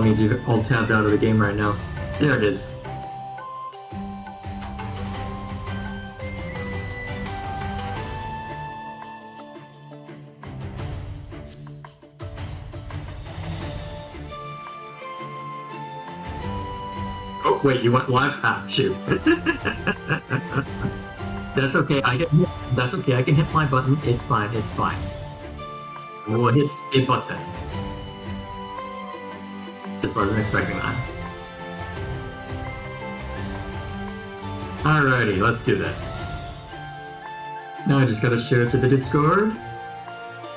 means you're all tabbed out of the game right now. There it is. Oh, wait, you went live? Ah, shoot. That's okay, that's okay, I can hit my button. It's fine, it's fine. We'll hit a button. Just wasn't expecting that. Alrighty, let's do this. Now I just gotta share it to the Discord,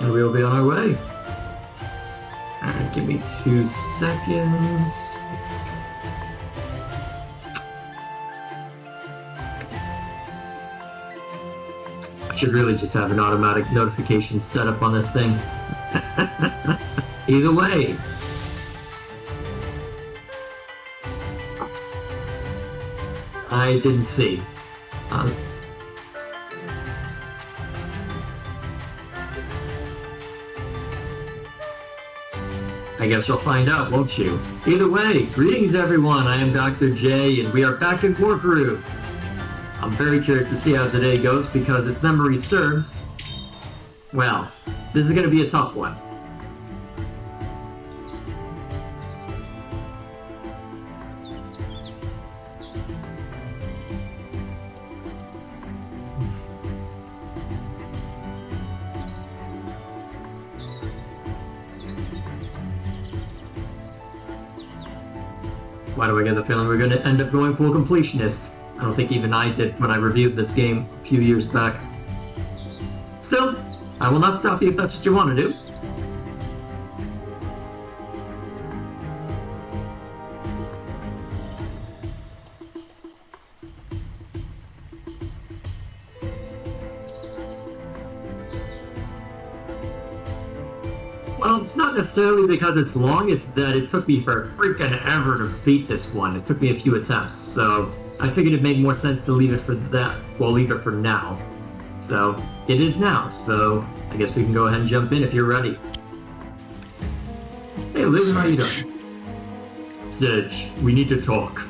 and we'll be on our way. Alright, give me 2 seconds. I should really just have an automatic notification set up on this thing. Either way. I didn't see. I guess you'll find out, won't you? Either way, greetings everyone, I am Dr. J, and we are back in Wargroove. I'm very curious to see how today goes, because if memory serves, well, this is going to be a tough one. Why do I get the feeling we're going to end up going full completionist? I don't think even I did when I reviewed this game a few years back. Still, I will not stop you if that's what you want to do. Well, it's not necessarily because it's long, it's that it took me for freaking ever to beat this one. It took me a few attempts, so I figured it made more sense to leave it for that. Well, leave it for now. So, it is now, so I guess we can go ahead and jump in if you're ready. Hey, Lou, how you doing? Sedge, we need to talk.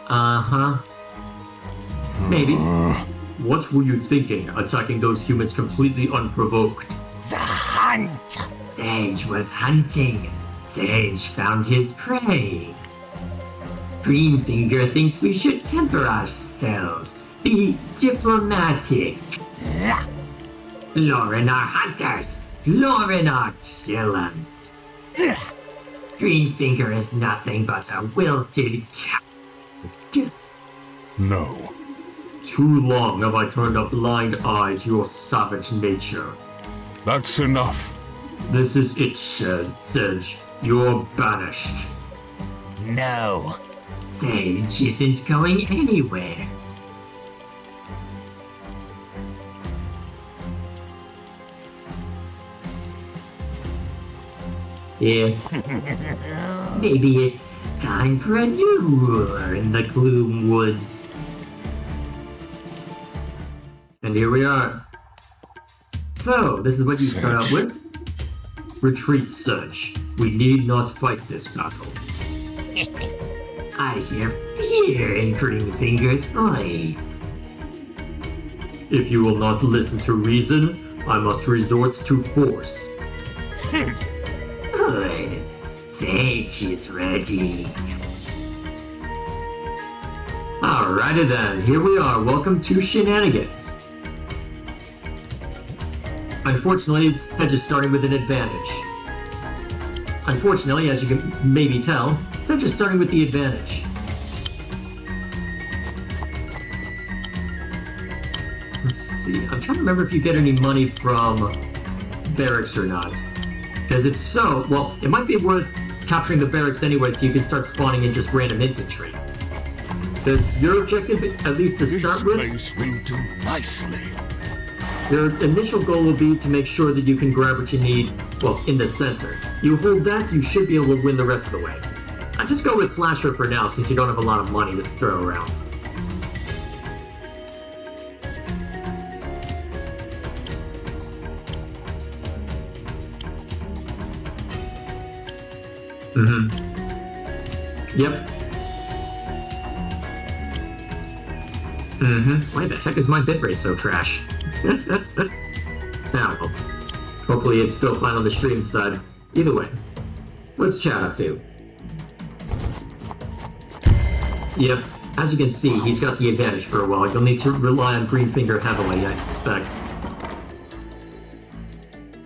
Uh-huh. Maybe. What were you thinking, attacking those humans completely unprovoked? The hunt! Sedge was hunting. Sedge found his prey. Greenfinger thinks we should temper ourselves. Be diplomatic. Lauren are hunters. Lauren are killers. Greenfinger is nothing but a wilted cat. No. Too long have I turned a blind eye to your savage nature. That's enough. This is it, Sedge. You're banished. No. Sedge isn't going anywhere. Yeah. Maybe it's time for a new ruler in the Gloom Woods. And here we are. So, this is what you start out with. Retreat, Sedge. We need not fight this battle. I hear fear in Greenfinger's voice. If you will not listen to reason, I must resort to force. Good. Sedge is ready. Alrighty then, here we are. Welcome to Shenanigans. Unfortunately, Sedge is starting with an advantage. Unfortunately, as you can maybe tell, Sedge is starting with the advantage. Let's see, I'm trying to remember if you get any money from barracks or not. Because if so, well, it might be worth capturing the barracks anyway so you can start spawning in just random infantry. Because your objective, at least to start with... This place will do nicely. Your initial goal will be to make sure that you can grab what you need, well, in the center. You hold that, you should be able to win the rest of the way. I'll just go with Slasher for now, since you don't have a lot of money to throw around. Yep. Why the heck is my bitrate so trash? Now, well, hopefully it's still fine on the stream side. Either way, what's Chad up to? Yep, as you can see, he's got the advantage for a while. You'll need to rely on Greenfinger heavily, I suspect.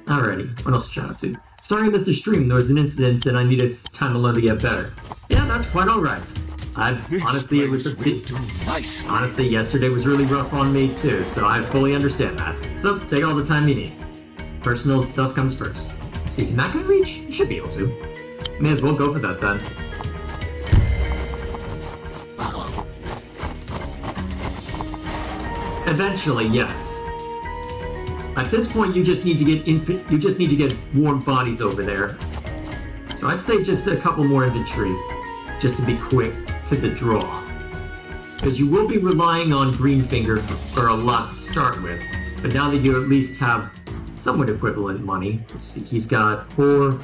Alrighty, what else is Chad up to? Sorry I missed the stream, there was an incident and I needed time to learn to get better. Yeah, that's quite alright. Honestly, it was honestly, yesterday was really rough on me too, so I fully understand that. So, take all the time you need. Personal stuff comes first. See, can that guy reach? You should be able to. May as well go for that then. Eventually, yes. At this point, you just need to get warm bodies over there. So I'd say just a couple more infantry, just to be quick to the draw. Because you will be relying on Greenfinger for a lot to start with, but now that you at least have somewhat equivalent money, let's see, he's got 4,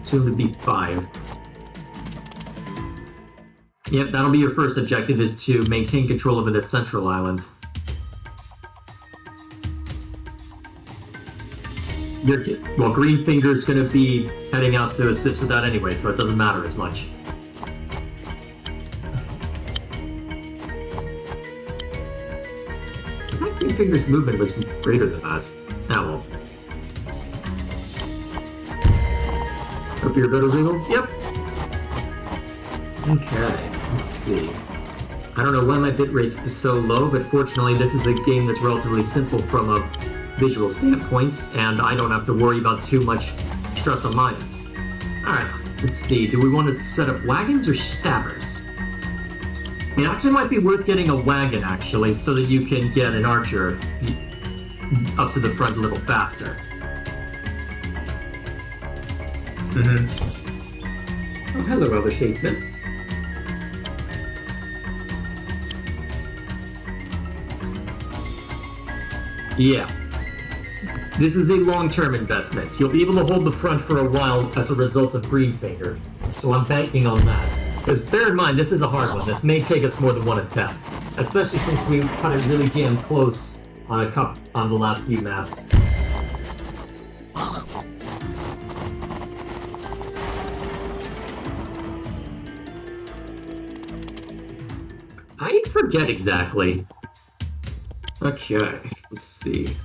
soon to be 5. Yep, that'll be your first objective, is to maintain control over the central island. Well, Greenfinger's going to be heading out to assist with that anyway, so it doesn't matter as much. I thought Greenfinger's movement was greater than that. Oh well. Hope you're good, Illegal? Yep. Okay, let's see. I don't know why my bitrate is so low, but fortunately this is a game that's relatively simple from a visual standpoint, and I don't have to worry about too much stress on my end. Alright, let's see. Do we want to set up wagons or stabbers? It actually might be worth getting a wagon, actually, so that you can get an archer up to the front a little faster. Oh, hello, Elder Shadesman. Yeah. This is a long-term investment. You'll be able to hold the front for a while as a result of Greenfinger, so I'm banking on that. Because bear in mind, this is a hard one. This may take us more than one attempt, especially since we cut it really damn close on the last few maps. I forget exactly. Okay, let's see.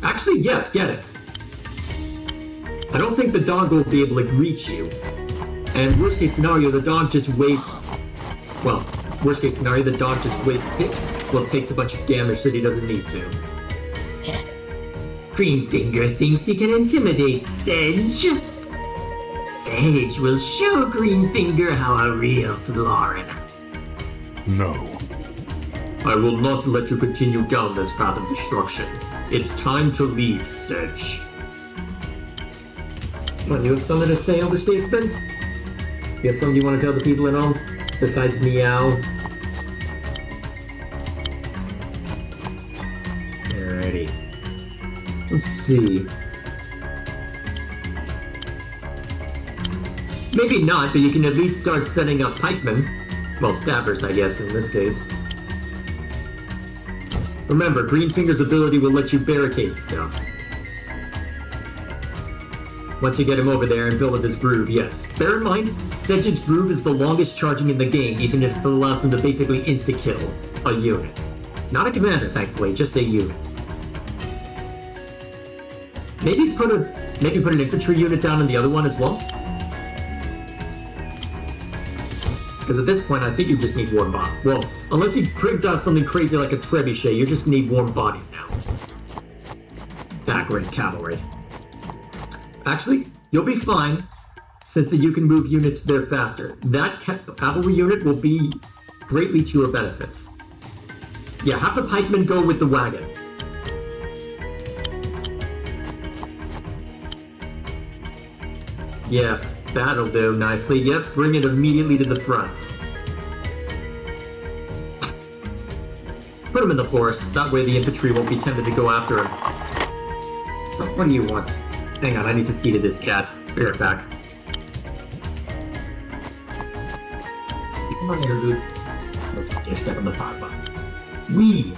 Actually, yes, get it. I don't think the dog will be able to reach you. And worst case scenario, the dog just wastes... Well, worst case scenario, the dog just takes a bunch of damage that he doesn't need to. Greenfinger thinks he can intimidate Sedge. Sedge will show Greenfinger how a real Florin. No. I will not let you continue down this path of destruction. It's time to leave, Sedge. What, you have something to say, Elder Statesman? You have something you want to tell the people at home? Besides meow? Alrighty. Let's see. Maybe not, but you can at least start setting up pikemen. Well, stabbers, I guess, in this case. Remember, Greenfinger's ability will let you barricade stuff. Once you get him over there and build up his groove, yes. Bear in mind, Sedge's groove is the longest charging in the game, even if it allows him to basically insta-kill a unit. Not a commander, thankfully, just a unit. Maybe put an infantry unit down in the other one as well? Because at this point, I think you just need warm bodies. Well, unless he brings out something crazy like a trebuchet, you just need warm bodies now. Backward cavalry. Actually, you'll be fine, since that you can move units there faster. That cavalry unit will be greatly to your benefit. Yeah, have the pikemen go with the wagon. Yeah, that'll do nicely. Yep, bring it immediately to the front. Put him in the forest, that way the infantry won't be tempted to go after him. What do you want? Hang on, I need to see to this cat. Be right back. mga interlude. Okay, step on the power button. Wee!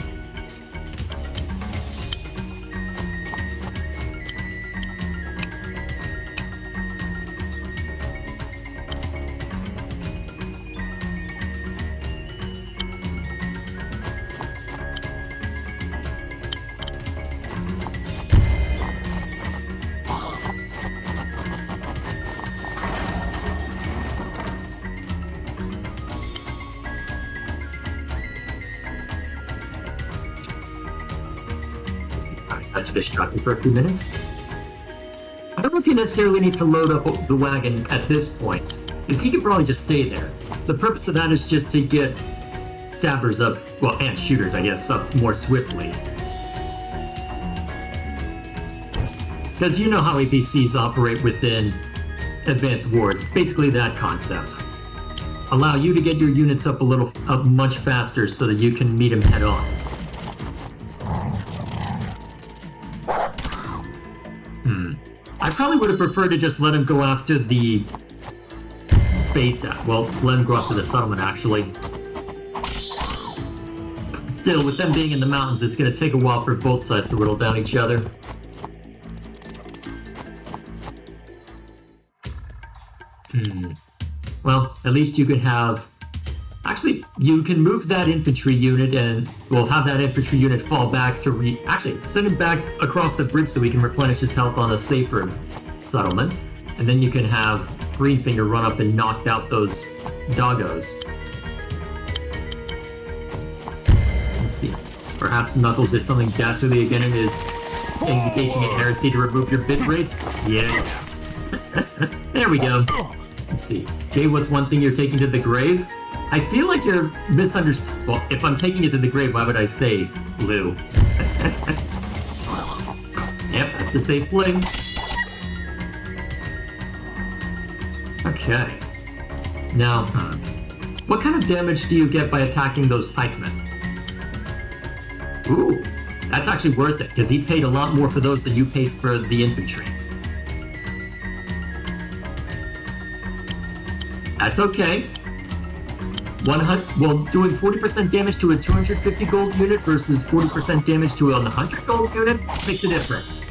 That's distracting for a few minutes. I don't know if you necessarily need to load up the wagon at this point, because he could probably just stay there. The purpose of that is just to get stabbers up, well, and shooters, I guess, up more swiftly. Because you know how APCs operate within Advanced Wars. Basically that concept. Allow you to get your units up much faster so that you can meet them head on. I probably would have preferred to just let him go after the base, well, let him go after the settlement, actually. Still, with them being in the mountains, it's going to take a while for both sides to whittle down each other. Well, at least you could have... Actually, you can move that infantry unit and, well, have that infantry unit fall back to Actually, send him back across the bridge so he can replenish his health on a safer settlement. And then you can have Greenfinger run up and knock out those doggos. Let's see. Perhaps Knuckles did something dastardly again and is engaging in heresy to remove your bit rate? Yeah. There we go. Let's see. Jay, what's one thing you're taking to the grave? I feel like you're misunderstanding. Well, if I'm taking it to the grave, why would I say Lou? Yep, that's the safe play. Okay. Now, what kind of damage do you get by attacking those pikemen? Ooh, that's actually worth it, because he paid a lot more for those than you paid for the infantry. That's okay. Well, doing 40% damage to a 250 gold unit versus 40% damage to a 100 gold unit makes a difference.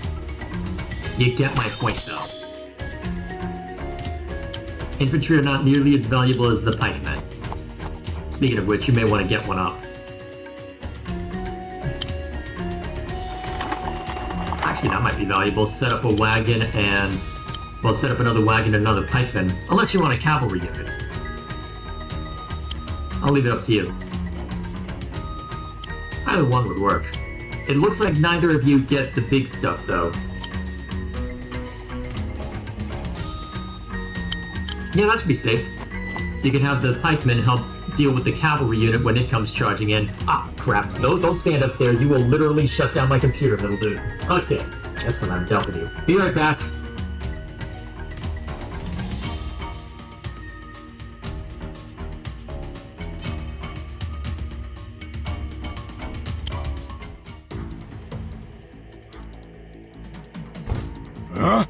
You get my point, though. Infantry are not nearly as valuable as the pikemen. Speaking of which, you may want to get one up. Actually, that might be valuable. Set up a wagon and... well, set up another wagon and another pikeman. Unless you want a cavalry unit. I'll leave it up to you. Either one would work. It looks like neither of you get the big stuff, though. Yeah, that should be safe. You can have the pikemen help deal with the cavalry unit when it comes charging in. Ah, crap. No, don't stand up there. You will literally shut down my computer, little dude. Okay, that's what I'm telling you. Be right back. Huh?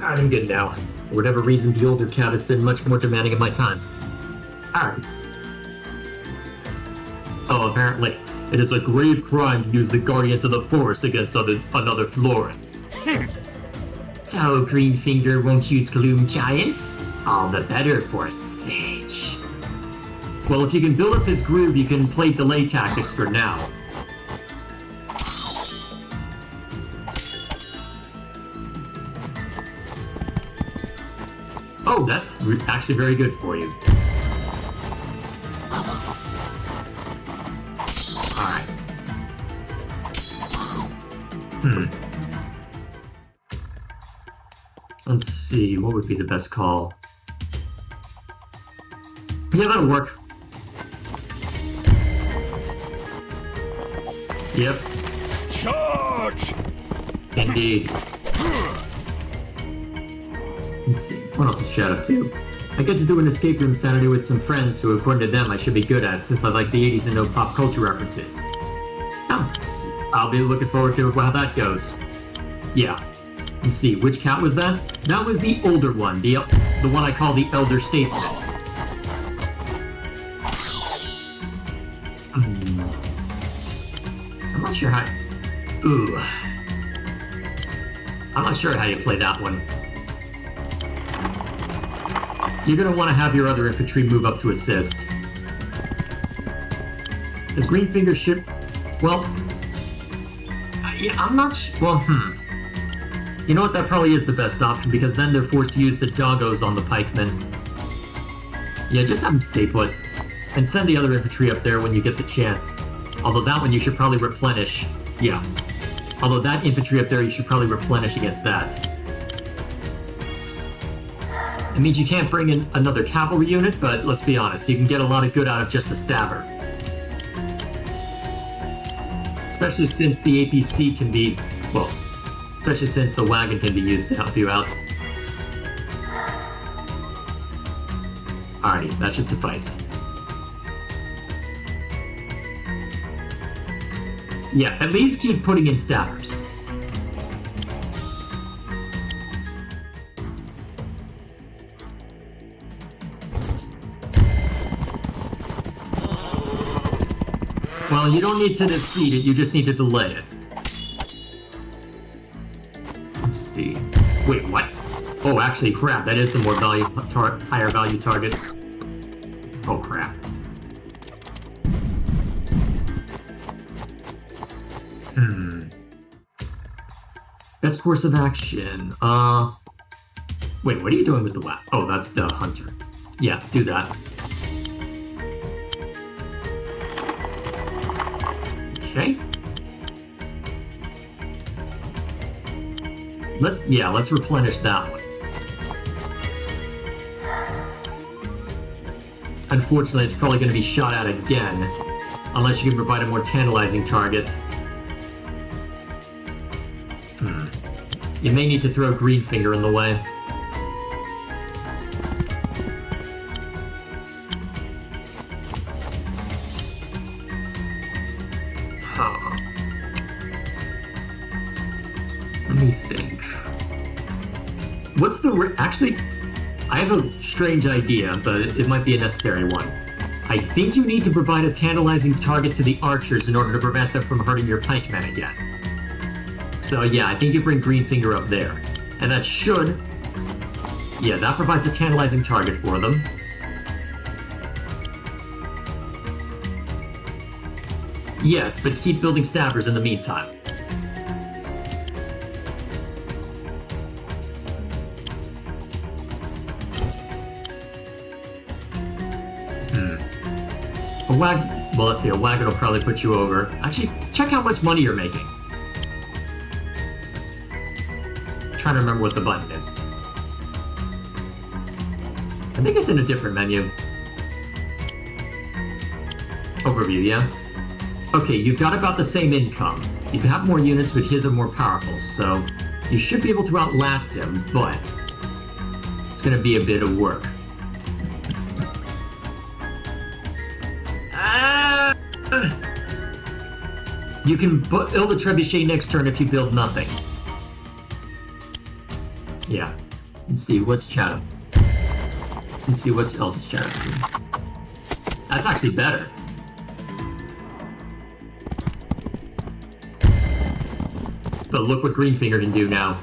I'm good now. For whatever reason, the older cat has been much more demanding of my time. Alright. Oh, apparently, it is a grave crime to use the Guardians of the Forest against another Florin. So, Greenfinger won't use Gloom Giants? All the better for Sedge. Well, if you can build up his groove, you can play delay tactics for now. Oh, that's actually very good for you. Let's see, what would be the best call? Yeah, that'll work. Yep. Charge! Indeed. Let's see, what else is Chad up to? I get to do an escape room Saturday with some friends who, according to them, I should be good at, since I like the 80s and know pop culture references. I'll be looking forward to how that goes. Yeah. Let's see, which cat was that? That was the older one, the one I call the Elder Statesman. I'm not sure how... Ooh. I'm not sure how you play that one. You're going to want to have your other infantry move up to assist. As Greenfinger should... Well... yeah, I'm not well, You know what, that probably is the best option, because then they're forced to use the doggos on the pikemen. Yeah, just have them stay put. And send the other infantry up there when you get the chance. Although that one you should probably replenish. Yeah. Although that infantry up there you should probably replenish against that. It means you can't bring in another cavalry unit, but let's be honest, you can get a lot of good out of just a stabber. Especially since the APC can be, well, especially since the wagon can be used to help you out. Alrighty, that should suffice. Yeah, at least keep putting in stabbers. Well, you don't need to defeat it, you just need to delay it. Let's see. Wait, what? Oh, actually, crap, that is the more higher value target. Oh, crap. Best course of action. Wait, what are you doing with the lap? Oh, that's the hunter. Yeah, do that. Okay. Let's replenish that one. Unfortunately, it's probably going to be shot at again, unless you can provide a more tantalizing target. You may need to throw Greenfinger in the way. Let me think. What's the... Actually, I have a strange idea, but it might be a necessary one. I think you need to provide a tantalizing target to the archers in order to prevent them from hurting your pikemen again. So yeah, I think you bring Greenfinger up there. And that should... Yeah, that provides a tantalizing target for them. Yes, but keep building stabbers in the meantime. Well, let's see, a wagon will probably put you over. Actually, check how much money you're making. I'm trying to remember what the button is. I think it's in a different menu. Overview, yeah? Okay, you've got about the same income. You have more units, but his are more powerful, so you should be able to outlast him, but it's going to be a bit of work. You can build a trebuchet next turn if you build nothing. Yeah. Let's see, what's Chatham? Let's see what else is Chatham. That's actually better. But look what Greenfinger can do now.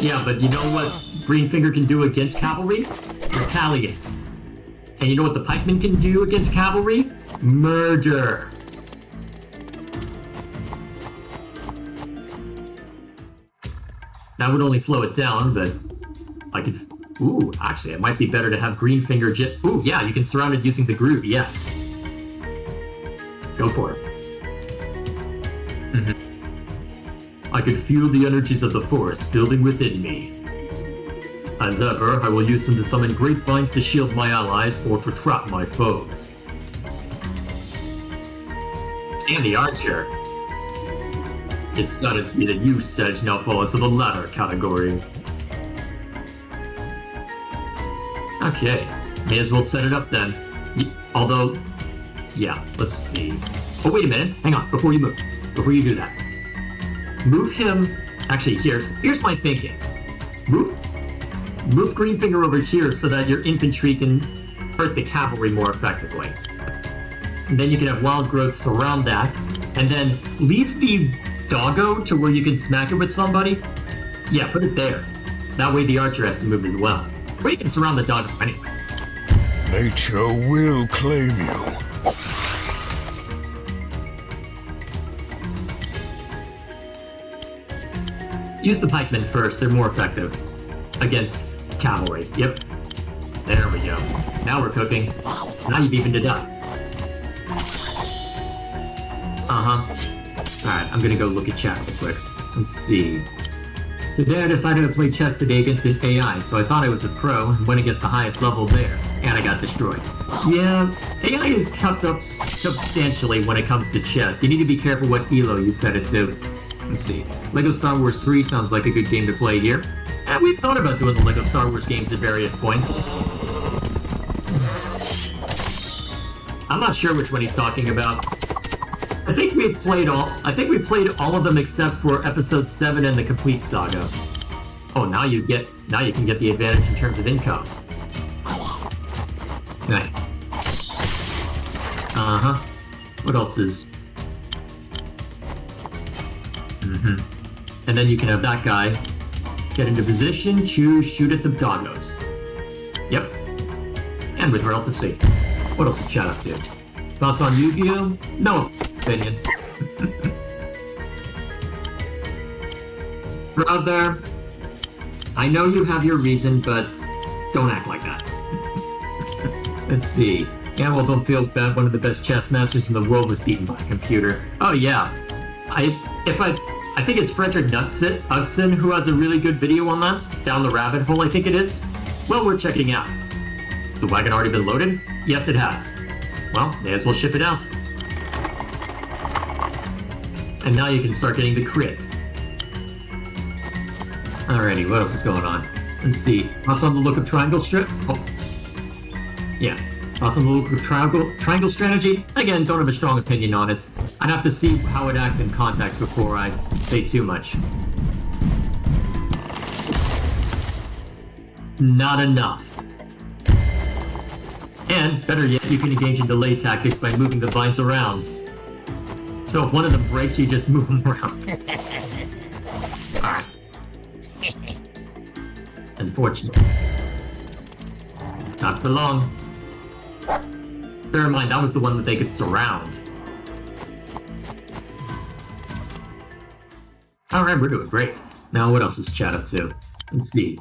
Yeah, but you know what Greenfinger can do against cavalry? Retaliate. And you know what the pikemen can do against cavalry? Murder. That would only slow it down, but I could... Ooh, actually, it might be better to have Greenfinger Ooh, yeah, you can surround it using the groove, yes. Go for it. I could feel the energies of the forest building within me. As ever, I will use them to summon great vines to shield my allies or to trap my foes. And the archer. It saddens me that you, Sedge, now fall into the latter category. Okay, may as well set it up then. Although, yeah, let's see. Oh, wait a minute. Hang on, before you move. Before you do that. Move him... Actually, here's my thinking. Move Greenfinger over here so that your infantry can hurt the cavalry more effectively. And then you can have wild growth surround that, and then leave the doggo to where you can smack it with somebody. Yeah, put it there. That way the archer has to move as well. Or you can surround the doggo anyway. Nature will claim you. Use the pikemen first, they're more effective. Against cavalry, yep. There we go. Now we're cooking. Now you've evened it up. Alright, I'm gonna go look at chat real quick. Let's see. Today I decided to play chess today against an AI, so I thought I was a pro and went against the highest level there, and I got destroyed. Yeah, AI is kept up substantially when it comes to chess. You need to be careful what elo you set it to. Let's see. LEGO Star Wars 3 sounds like a good game to play here. And we've thought about doing the LEGO Star Wars games at various points. I'm not sure which one he's talking about. I think we've played all of them except for Episode 7 and the Complete Saga. Oh, now you can get the advantage in terms of income. Nice. What else is... And then you can have that guy get into position to shoot at the doggos. Yep. And with relative safety. What else is chat up to? Thoughts on Yu-Gi-Oh? No opinion. Proud there. I know you have your reason, but don't act like that. Let's see. Yeah, well, don't feel bad. One of the best chess masters in the world was beaten by a computer. Oh yeah. I think it's Frederick Knudsen who has a really good video on that. Down the rabbit hole, I think it is. Well, we're checking out. The wagon already been loaded? Yes, it has. Well, may as well ship it out. And now you can start getting the crit. Alrighty, what else is going on? Let's see. Thoughts on the look of triangle strip? Oh. Yeah. Thoughts on the look of triangle strategy? Again, don't have a strong opinion on it. I'd have to see how it acts in context before I say too much. Not enough. And, better yet, you can engage in delay tactics by moving the vines around. So if one of them breaks, you just move them around. Alright. Unfortunately. Not for long. Bear in mind, that was the one that they could surround. Alright, we're doing great. Now, what else is chat up to? Let's see.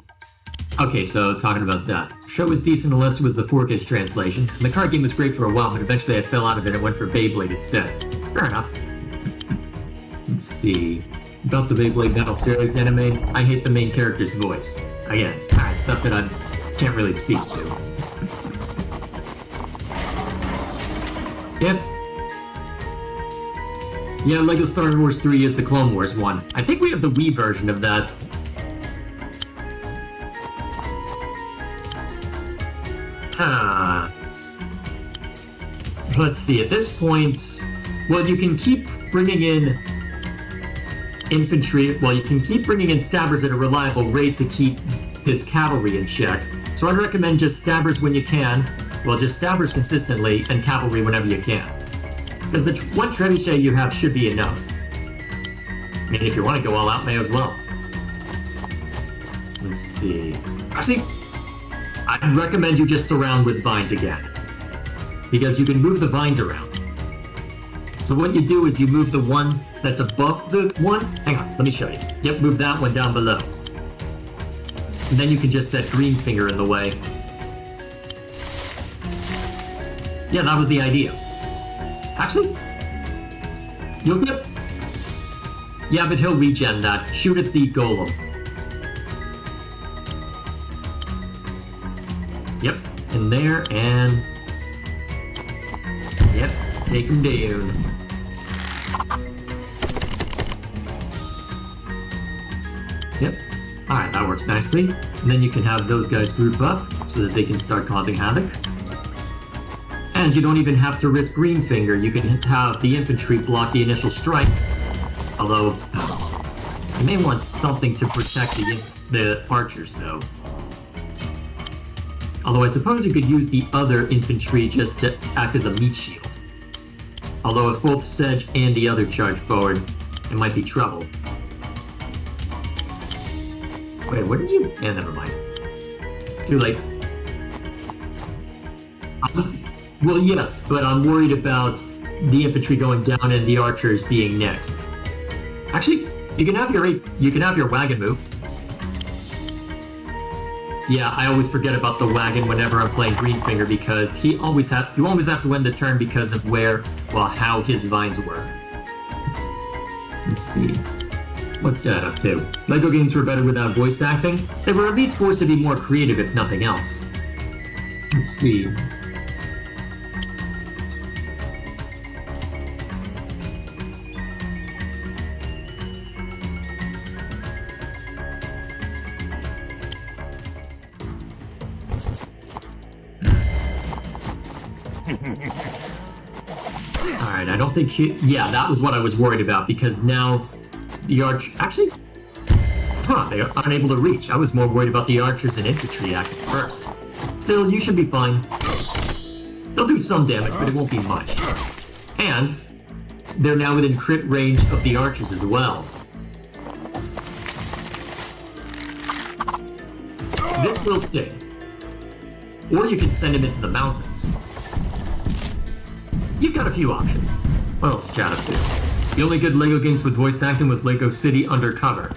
Okay, so talking about that. Show was decent unless it was the 4K translation. And the card game was great for a while, but eventually I fell out of it and went for Beyblade instead. Fair enough. Let's see. About the Beyblade Battle Series anime, I hate the main character's voice. Again, stuff that I can't really speak to. Yep. Yeah, LEGO Star Wars 3 is the Clone Wars one. I think we have the Wii version of that. Let's see, at this point... Well, you can keep bringing in infantry... Well, you can keep bringing in stabbers at a reliable rate to keep his cavalry in check. So I'd recommend just stabbers when you can. Well, just stabbers consistently, and cavalry whenever you can. Because the one trebuchet you have should be enough. I mean, if you want to go all out, may as well. Let's see... Actually, I'd recommend you just surround with vines again. Because you can move the vines around. So what you do is you move the one that's above the one. Hang on, let me show you. Yep, move that one down below. And then you can just set Greenfinger in the way. Yeah, that was the idea. Actually, you'll get... Yeah, but he'll regen that. Shoot at the golem. Yep, in there, and... Yep, take him down. Yep. Alright, that works nicely. And then you can have those guys group up so that they can start causing havoc. And you don't even have to risk Greenfinger. You can have the infantry block the initial strikes. Although, you may want something to protect the archers, though. Although I suppose you could use the other infantry just to act as a meat shield. Although if both Sedge and the other charge forward, it might be trouble. Wait, what did you... Yeah, never mind. Too late. Well, yes, but I'm worried about the infantry going down and the archers being next. Actually, you can have your wagon move. Yeah, I always forget about the wagon whenever I'm playing Greenfinger because you always have to win the turn because of how his vines work. Let's see. What's that up to? LEGO games were better without voice acting. They were at least forced to be more creative if nothing else. Let's see. Alright, I don't think yeah, that was what I was worried about, because now the actually... they are unable to reach. I was more worried about the archers and infantry acting first. Still, you should be fine. They'll do some damage, but it won't be much. And they're now within crit range of the archers as well. This will stay. Or you can send him into the mountains. You've got a few options. What else is chat up to? The only good LEGO games with voice acting was LEGO City Undercover.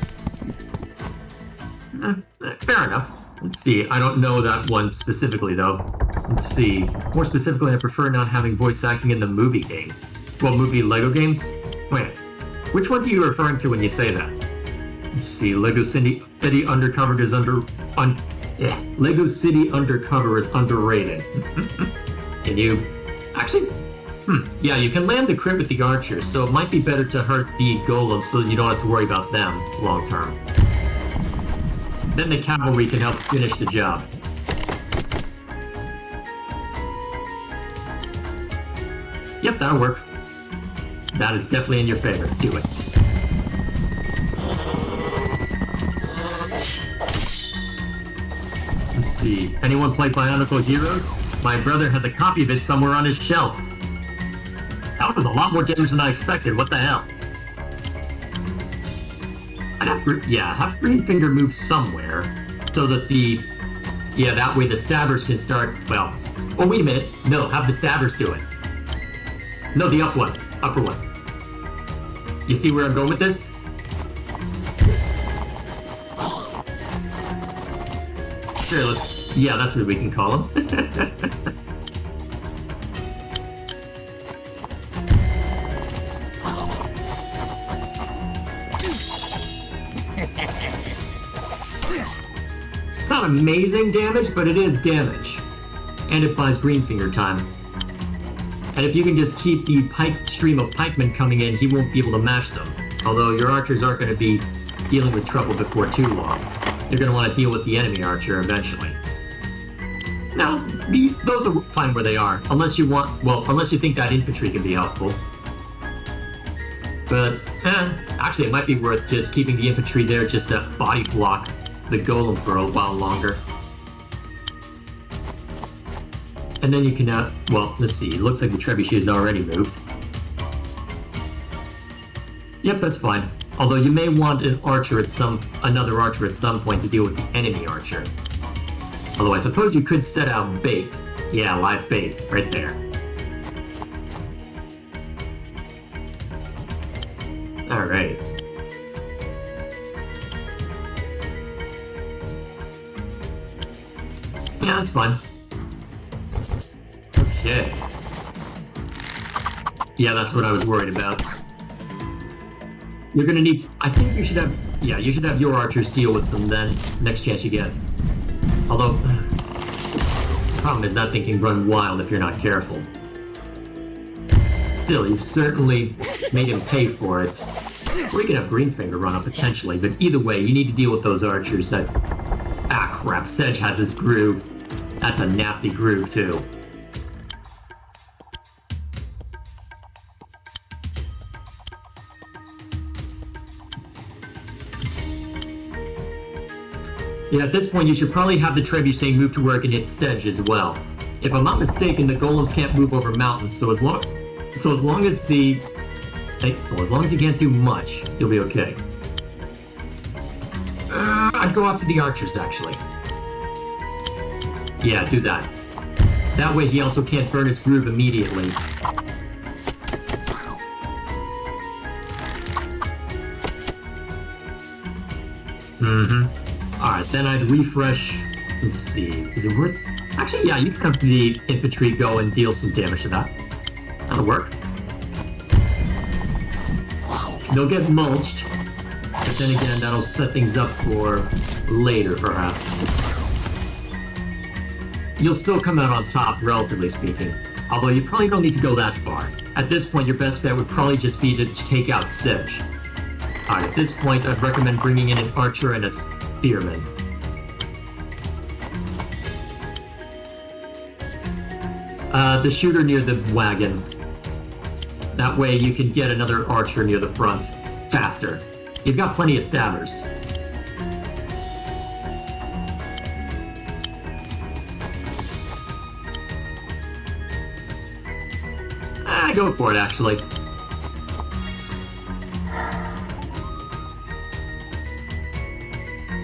Fair enough. Let's see, I don't know that one specifically though. Let's see. More specifically, I prefer not having voice acting in the movie games. Well, movie LEGO games? Wait, which ones are you referring to when you say that? Let's see, LEGO City Undercover is LEGO City Undercover is underrated. Can you... Actually... Yeah, you can land the crit with the archers, so it might be better to hurt the golems so that you don't have to worry about them long term. Then the cavalry can help finish the job. Yep, that'll work. That is definitely in your favor. Do it. Let's see. Anyone play Bionicle Heroes? My brother has a copy of it somewhere on his shelf. That was a lot more damage than I expected. What the hell? I'd have Greenfinger move somewhere so that that way the stabbers can start, oh, wait a minute. No, have the stabbers do it. No, the upper one. You see where I'm going with this? Sure, that's what we can call him. Not amazing damage, but it is damage. And it buys Greenfinger time. And if you can just keep the stream of pikemen coming in, he won't be able to match them. Although your archers aren't going to be dealing with trouble before too long. You're going to want to deal with the enemy archer eventually. Now, those are fine where they are, unless you think that infantry can be helpful. But, actually it might be worth just keeping the infantry there just to body block the golem for a while longer. And then you can, let's see, it looks like the trebuchet is already moved. Yep, that's fine. Although you may want another archer at some point to deal with the enemy archer. Although I suppose you could set out bait. Yeah, live bait, right there. Alright. Yeah, that's fine. Okay. Yeah, that's what I was worried about. You're gonna need... I think you should have... Yeah, you should have your archers deal with them then, next chance you get. Although... The problem is that thing can run wild if you're not careful. Still, you've certainly made him pay for it. Or you can have Greenfinger run up potentially, but either way, you need to deal with those archers that... Ah, crap, Sedge has his groove. That's a nasty groove, too. Yeah, at this point, you should probably have the Trebuchet move to work and hit Sedge as well. If I'm not mistaken, the golems can't move over mountains, so as long as you can't do much, you'll be okay. I'd go up to the archers, actually. Yeah, do that. That way he also can't burn his groove immediately. Alright, then I'd refresh... Let's see, is it worth... Actually, yeah, you can have the infantry go and deal some damage to that. That'll work. They'll get mulched, but then again, that'll set things up for later, perhaps. You'll still come out on top, relatively speaking. Although you probably don't need to go that far. At this point, your best bet would probably just be to take out Sedge. Alright, at this point, I'd recommend bringing in an archer and a spearman. The shooter near the wagon. That way you can get another archer near the front faster. You've got plenty of stabbers. Go for it, actually.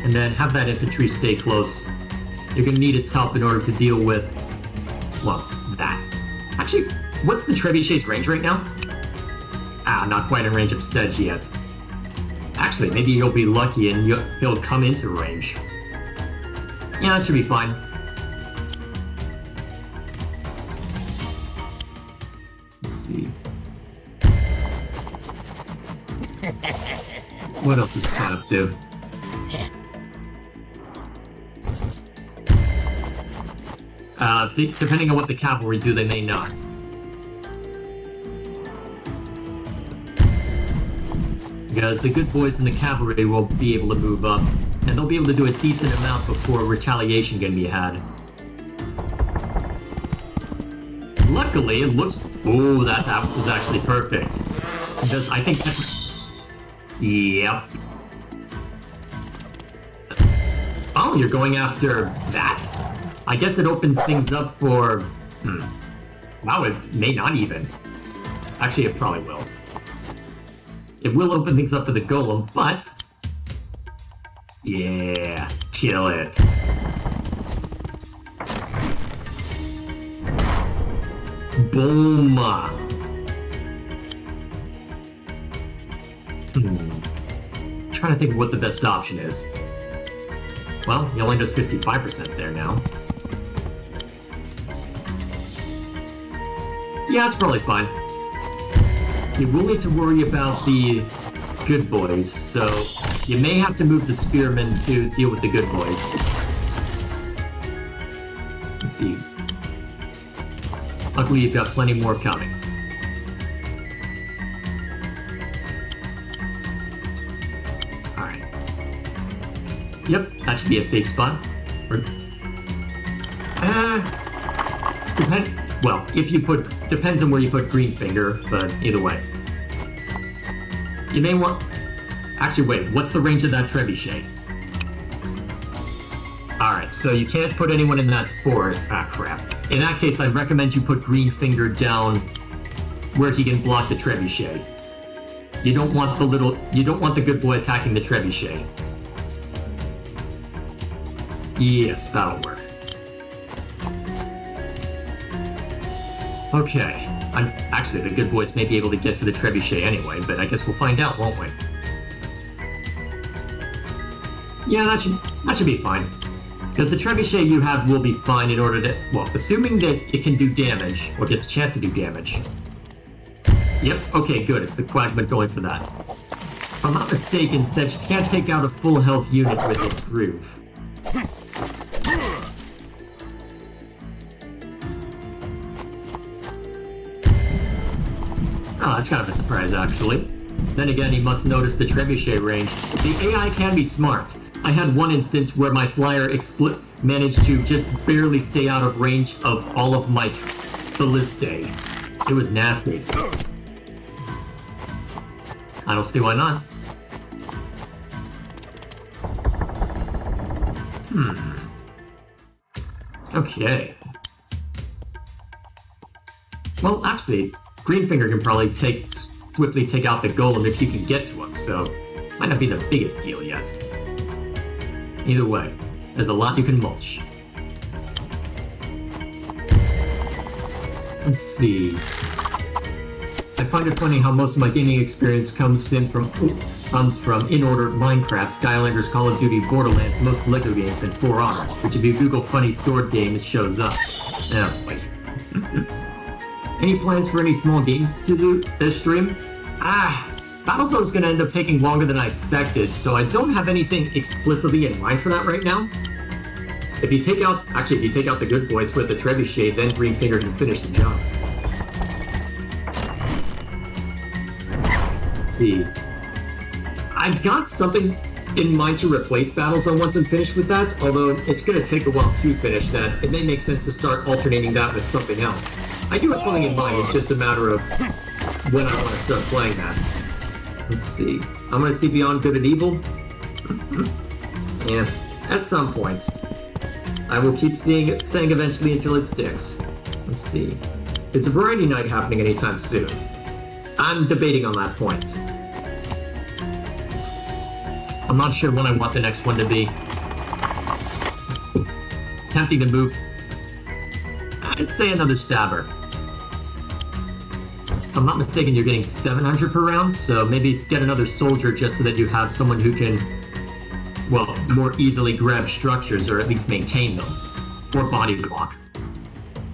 And then have that infantry stay close. You're gonna need its help in order to deal with, well, that. Actually, what's the Trebuchet's range right now? Ah, not quite in range of Sedge yet. Actually, maybe you'll be lucky and he'll come into range. Yeah, that should be fine. What else is it up to? Depending on what the cavalry do, they may not. Because the good boys in the cavalry will be able to move up, and they'll be able to do a decent amount before retaliation can be had. Luckily, it looks... Oh, that was actually perfect. Because I think that's... Yep. Oh, you're going after that? I guess it opens things up for... Wow, it may not even. Actually, it probably will. It will open things up for the golem, but... Yeah, kill it. Boom! Trying to think of what the best option is. Well, he only does 55% there now. Yeah, it's probably fine. You will need to worry about the good boys, so you may have to move the spearmen to deal with the good boys. Let's see. Luckily, you've got plenty more coming. Alright. Yep, that should be a safe spot. Well, if you put... Depends on where you put Greenfinger, but either way. You may want... Actually, wait, what's the range of that Trebuchet? Alright, so you can't put anyone in that forest. Ah, crap. In that case, I'd recommend you put Greenfinger down where he can block the Trebuchet. You don't want the good boy attacking the Trebuchet. Yes, that'll work. Okay. Actually, the good boys may be able to get to the Trebuchet anyway, but I guess we'll find out, won't we? Yeah, that should be fine. Because the Trebuchet you have will be fine in order to... Well, assuming that it can do damage, or gets a chance to do damage. Yep, okay, good. It's the Quagmint going for that. If I'm not mistaken, Sedge can't take out a full health unit with its groove. Oh, that's kind of a surprise, actually. Then again, he must notice the trebuchet range. The AI can be smart. I had one instance where my flyer managed to just barely stay out of range of all of my ballistae. It was nasty. I don't see why not. Okay. Well, actually, Greenfinger can probably swiftly take out the golem if you can get to him, so might not be the biggest deal yet. Either way, there's a lot you can mulch. Let's see. I find it funny how most of my gaming experience comes from in-order Minecraft, Skylanders, Call of Duty, Borderlands, most LEGO games, and For Honor, which if you Google funny sword game, it shows up. Oh, wait. Any plans for any small games to do this stream? Battlezone is going to end up taking longer than I expected, so I don't have anything explicitly in mind for that right now. If you take out the good boys with the trebuchet, then Greenfinger can finish the job. Let's see. I've got something in mind to replace Battlezone once I'm finished with that, although it's going to take a while to finish that. It may make sense to start alternating that with something else. I do have something in mind, it's just a matter of when I want to start playing that. Let's see. I'm going to see Beyond Good and Evil. Yeah, at some point. I will keep saying eventually until it sticks. Let's see. Is a variety night happening anytime soon? I'm debating on that point. I'm not sure what I want the next one to be. It's tempting to move. I'd say another stabber. If I'm not mistaken, you're getting 700 per round, so maybe get another soldier just so that you have someone who can, well, more easily grab structures or at least maintain them. Or body block.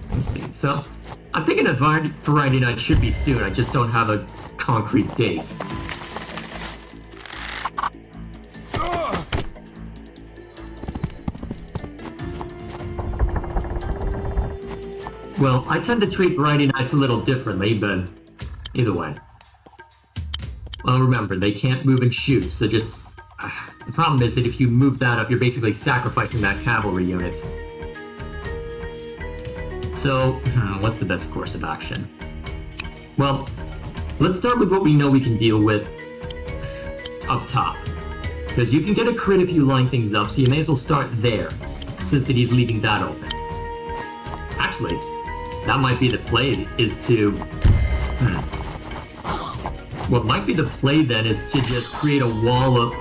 Let's see. So, I'm thinking a variety night should be soon, I just don't have a concrete date. Well, I tend to treat variety nights a little differently, but either way. Well, remember, they can't move and shoot, so just... the problem is that if you move that up, you're basically sacrificing that cavalry unit. So, what's the best course of action? Well, let's start with what we know we can deal with up top. Because you can get a crit if you line things up, so you may as well start there, since that he's leaving that open. Actually, that might be the play, is to... What might be the play then is to just create a wall of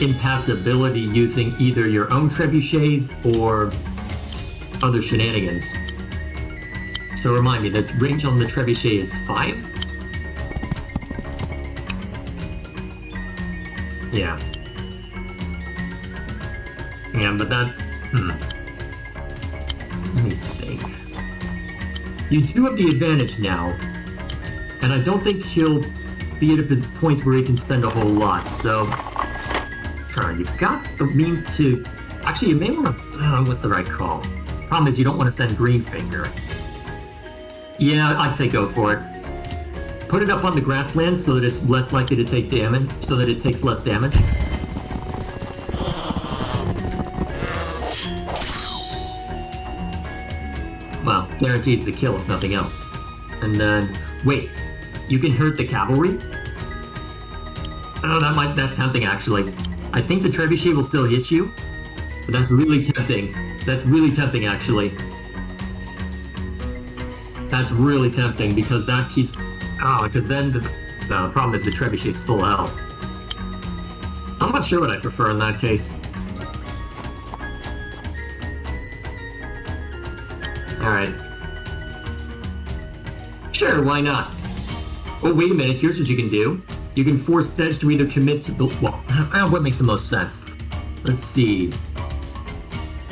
impassibility using either your own trebuchets or other shenanigans. So remind me, the range on the trebuchet is 5? Yeah. Yeah, but that... Let me think. You do have the advantage now, and I don't think he'll be at a point where he can spend a whole lot, so... You've got the means to... Actually, you may want to... what's the right call? Problem is, you don't want to send Greenfinger. Yeah, I'd say go for it. Put it up on the grassland so that it's less likely to take damage, so that it takes less damage. Well, guarantees the kill if nothing else. And then... Wait, you can hurt the cavalry? Oh, that's tempting, actually. I think the trebuchet will still hit you, but that's really tempting. That's really tempting, actually. That's really tempting, because that keeps... because then the problem is the trebuchet's full health. I'm not sure what I prefer in that case. Alright. Sure, why not? Oh, wait a minute, here's what you can do. You can force Sedge to either commit to the... Well, what makes the most sense? Let's see.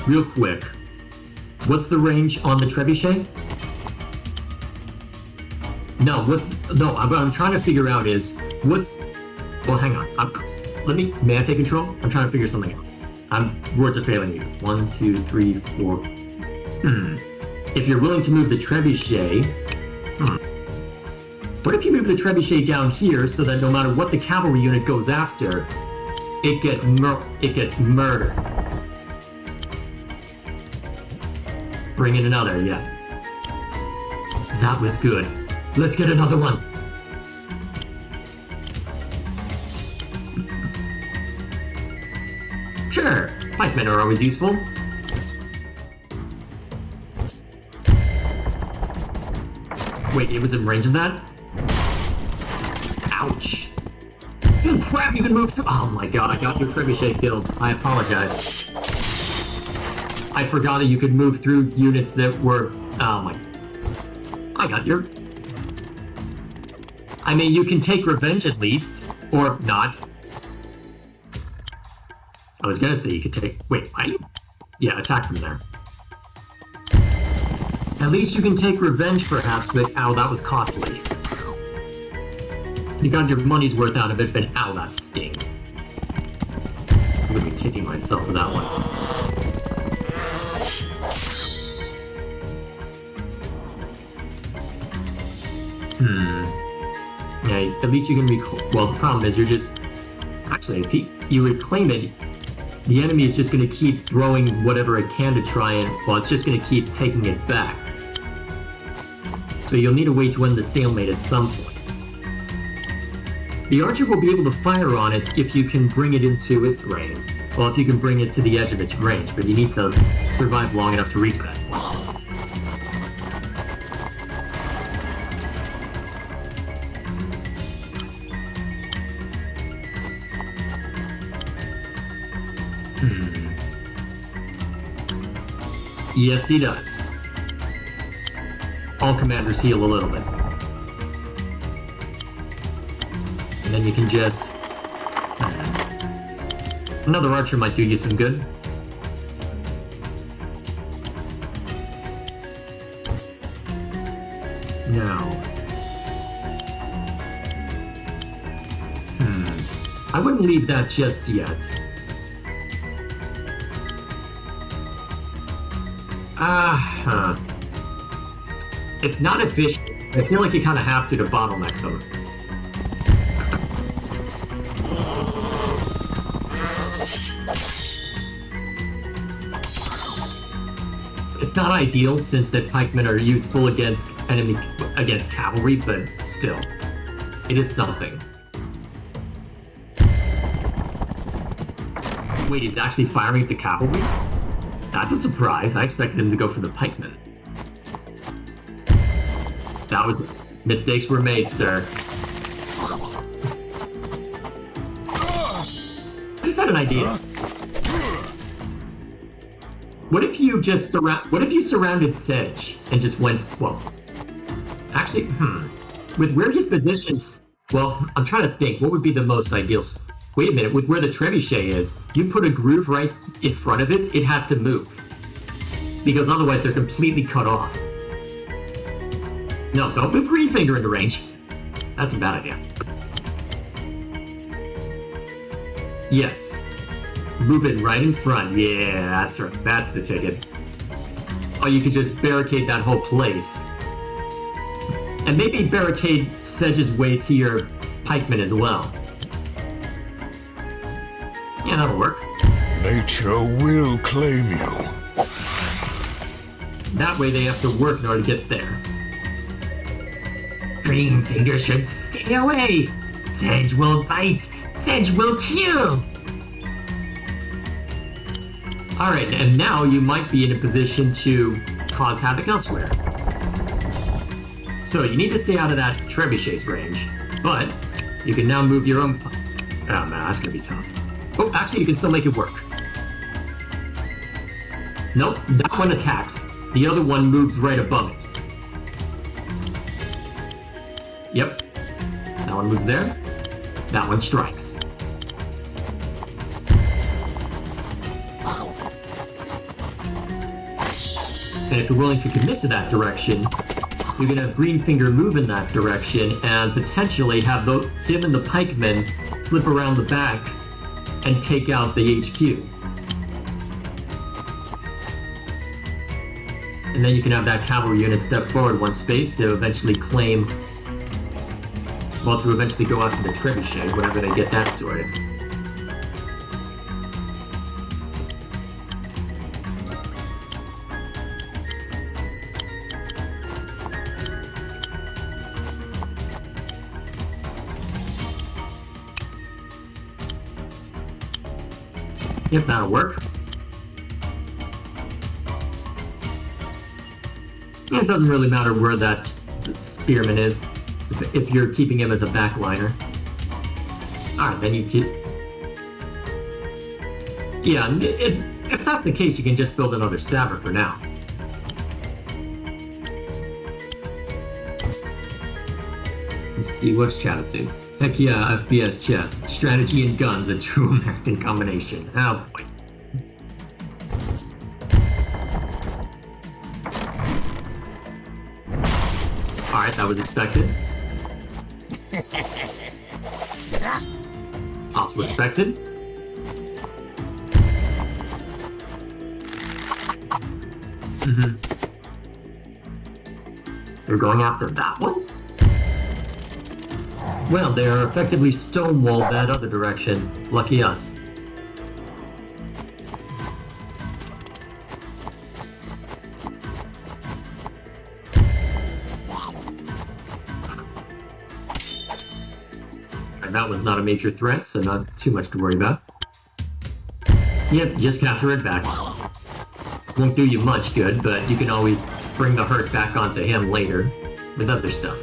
Real quick. What's the range on the trebuchet? No, what I'm trying to figure out is, Well, hang on. May I take control? I'm trying to figure something out. Words are failing you. 1, 2, 3, 4. If you're willing to move the trebuchet... What if you move the trebuchet down here so that no matter what the cavalry unit goes after, it gets murdered? Bring in another, yes. That was good. Let's get another one. Sure, pikemen are always useful. Wait, it was in range of that? Ouch. Oh crap, you can move through— Oh my god, I got your trebuchet killed. I apologize. I forgot that you could move through units that were— Oh my... I got your... I mean, you can take revenge at least. Or not. I was gonna say you could take... Wait, why? Yeah, attack from there. At least you can take revenge, perhaps, but ow, that was costly. You got your money's worth out of it, but ow, that stings. I'm gonna be kicking myself for that one. Yeah, at least you can well, the problem is you're just... Actually, if you reclaim it, the enemy is just going to keep throwing whatever it can to try and... Well, it's just going to keep taking it back. So you'll need a way to end the stalemate at some point. The archer will be able to fire on it if you can bring it into its range. Well, if you can bring it to the edge of its range, but you need to survive long enough to reach that point. Yes, he does. All commanders heal a little bit. And then you can just... Another archer might do you some good. Now... I wouldn't leave that just yet. It's not efficient. I feel like you kind of have to bottleneck them. It's not ideal since the pikemen are useful against cavalry, but still, it is something. Wait, he's actually firing at the cavalry? That's a surprise. I expected him to go for the pikemen. That was... Mistakes were made, sir. I just had an idea. What if you just What if you surrounded Sedge and just went... Well... Actually, with where his positions... Well, I'm trying to think. What would be the most ideal... Wait a minute. With where the trebuchet is, you put a groove right in front of it, it has to move. Because otherwise they're completely cut off. No, don't move Green Finger into range. That's a bad idea. Yes. Move it right in front. Yeah, that's right. That's the ticket. Or you could just barricade that whole place. And maybe barricade Sedge's way to your pikemen as well. Yeah, that'll work. Nature will claim you. That way they have to work in order to get there. Green Finger should stay away. Sedge will bite. Sedge will kill. Alright, and now you might be in a position to cause havoc elsewhere. So you need to stay out of that trebuchet's range, but you can now move your own... Oh man, that's gonna be tough. Oh, actually, you can still make it work. Nope, that one attacks. The other one moves right above it. Yep. That one moves there. That one strikes. And if you're willing to commit to that direction, you can have Green Finger move in that direction and potentially have him and the pikemen slip around the back and take out the HQ. And then you can have that cavalry unit step forward one space to eventually claim, well, to eventually go out to the trebuchet whenever they get that sorted. Yep, that'll work. It doesn't really matter where that spearman is, if you're keeping him as a backliner. Alright, then you keep... Yeah, if that's the case, you can just build another stabber for now. Let's see, what's chat up to? Heck yeah, FPS chess. Strategy and guns, a true American combination. Oh boy. Alright, that was expected. Also expected. They're going after that one? Well, they're effectively stonewalled that other direction. Lucky us. And that was not a major threat, so not too much to worry about. Yep, just capture it back. Won't do you much good, but you can always bring the hurt back onto him later with other stuff.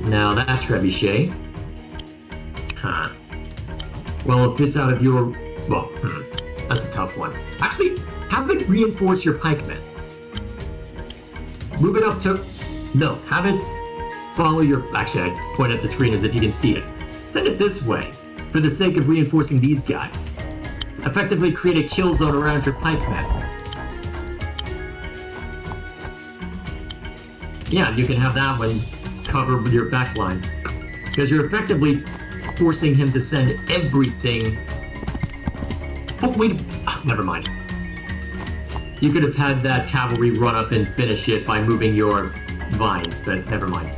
Now that trebuchet. Huh. Well, if it's out of your... Well, that's a tough one. Actually, have it reinforce your pikemen. Move it up to... No, have it follow your... Actually, I point at the screen as if you can see it. Send it this way, for the sake of reinforcing these guys. Effectively create a kill zone around your pikemen. Yeah, you can have that one cover with your backline. Because you're effectively forcing him to send everything... Oh, wait, never mind. You could have had that cavalry run up and finish it by moving your vines, but never mind.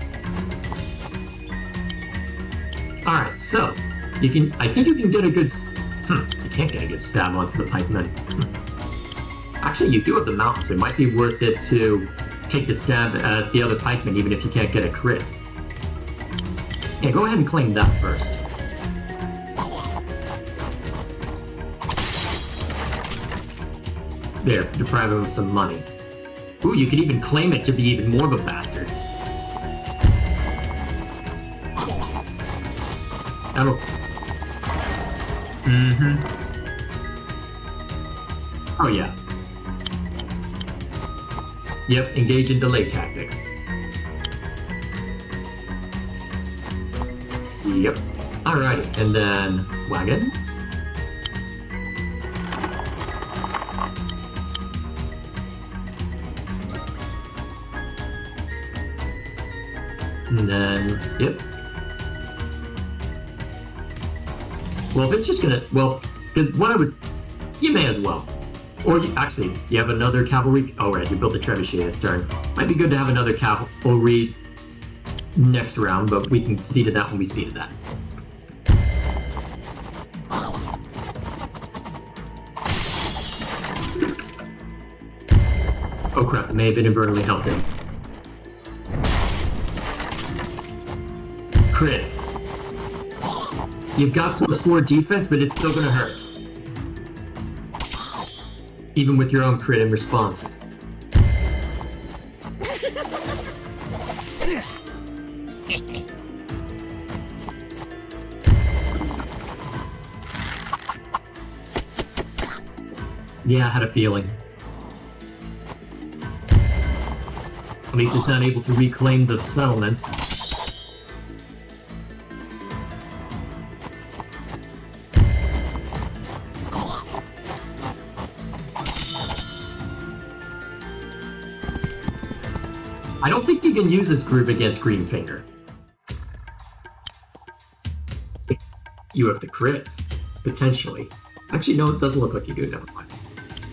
Alright, so, you can... I think you can get a good... you can't get a good stab onto the pikemen. Actually, you do have the mountains. It might be worth it to take the stab at the other pikemen, even if you can't get a crit. Yeah, go ahead and claim that first. There, deprive him of some money. Ooh, you could even claim it to be even more of a bastard. That'll... Oh yeah. Yep, engage in delay tactics. Yep. Alrighty, and then wagon. And then, yep. Well, if it's just gonna, well, because what I was, you may as well. Or, actually, you have another cavalry, oh right, you built a trebuchet this turn. Might be good to have another cavalry next round, but we can see to that when we see to that. Oh crap, it may have inadvertently helped him. Crit. You've got +4 defense, but it's still gonna hurt. Even with your own crit in response. Yeah, I had a feeling. At least it's not able to reclaim the settlement. I don't think you can use this group against Greenfinger. you have the crits, potentially. Actually, no, it doesn't look like you do, never mind.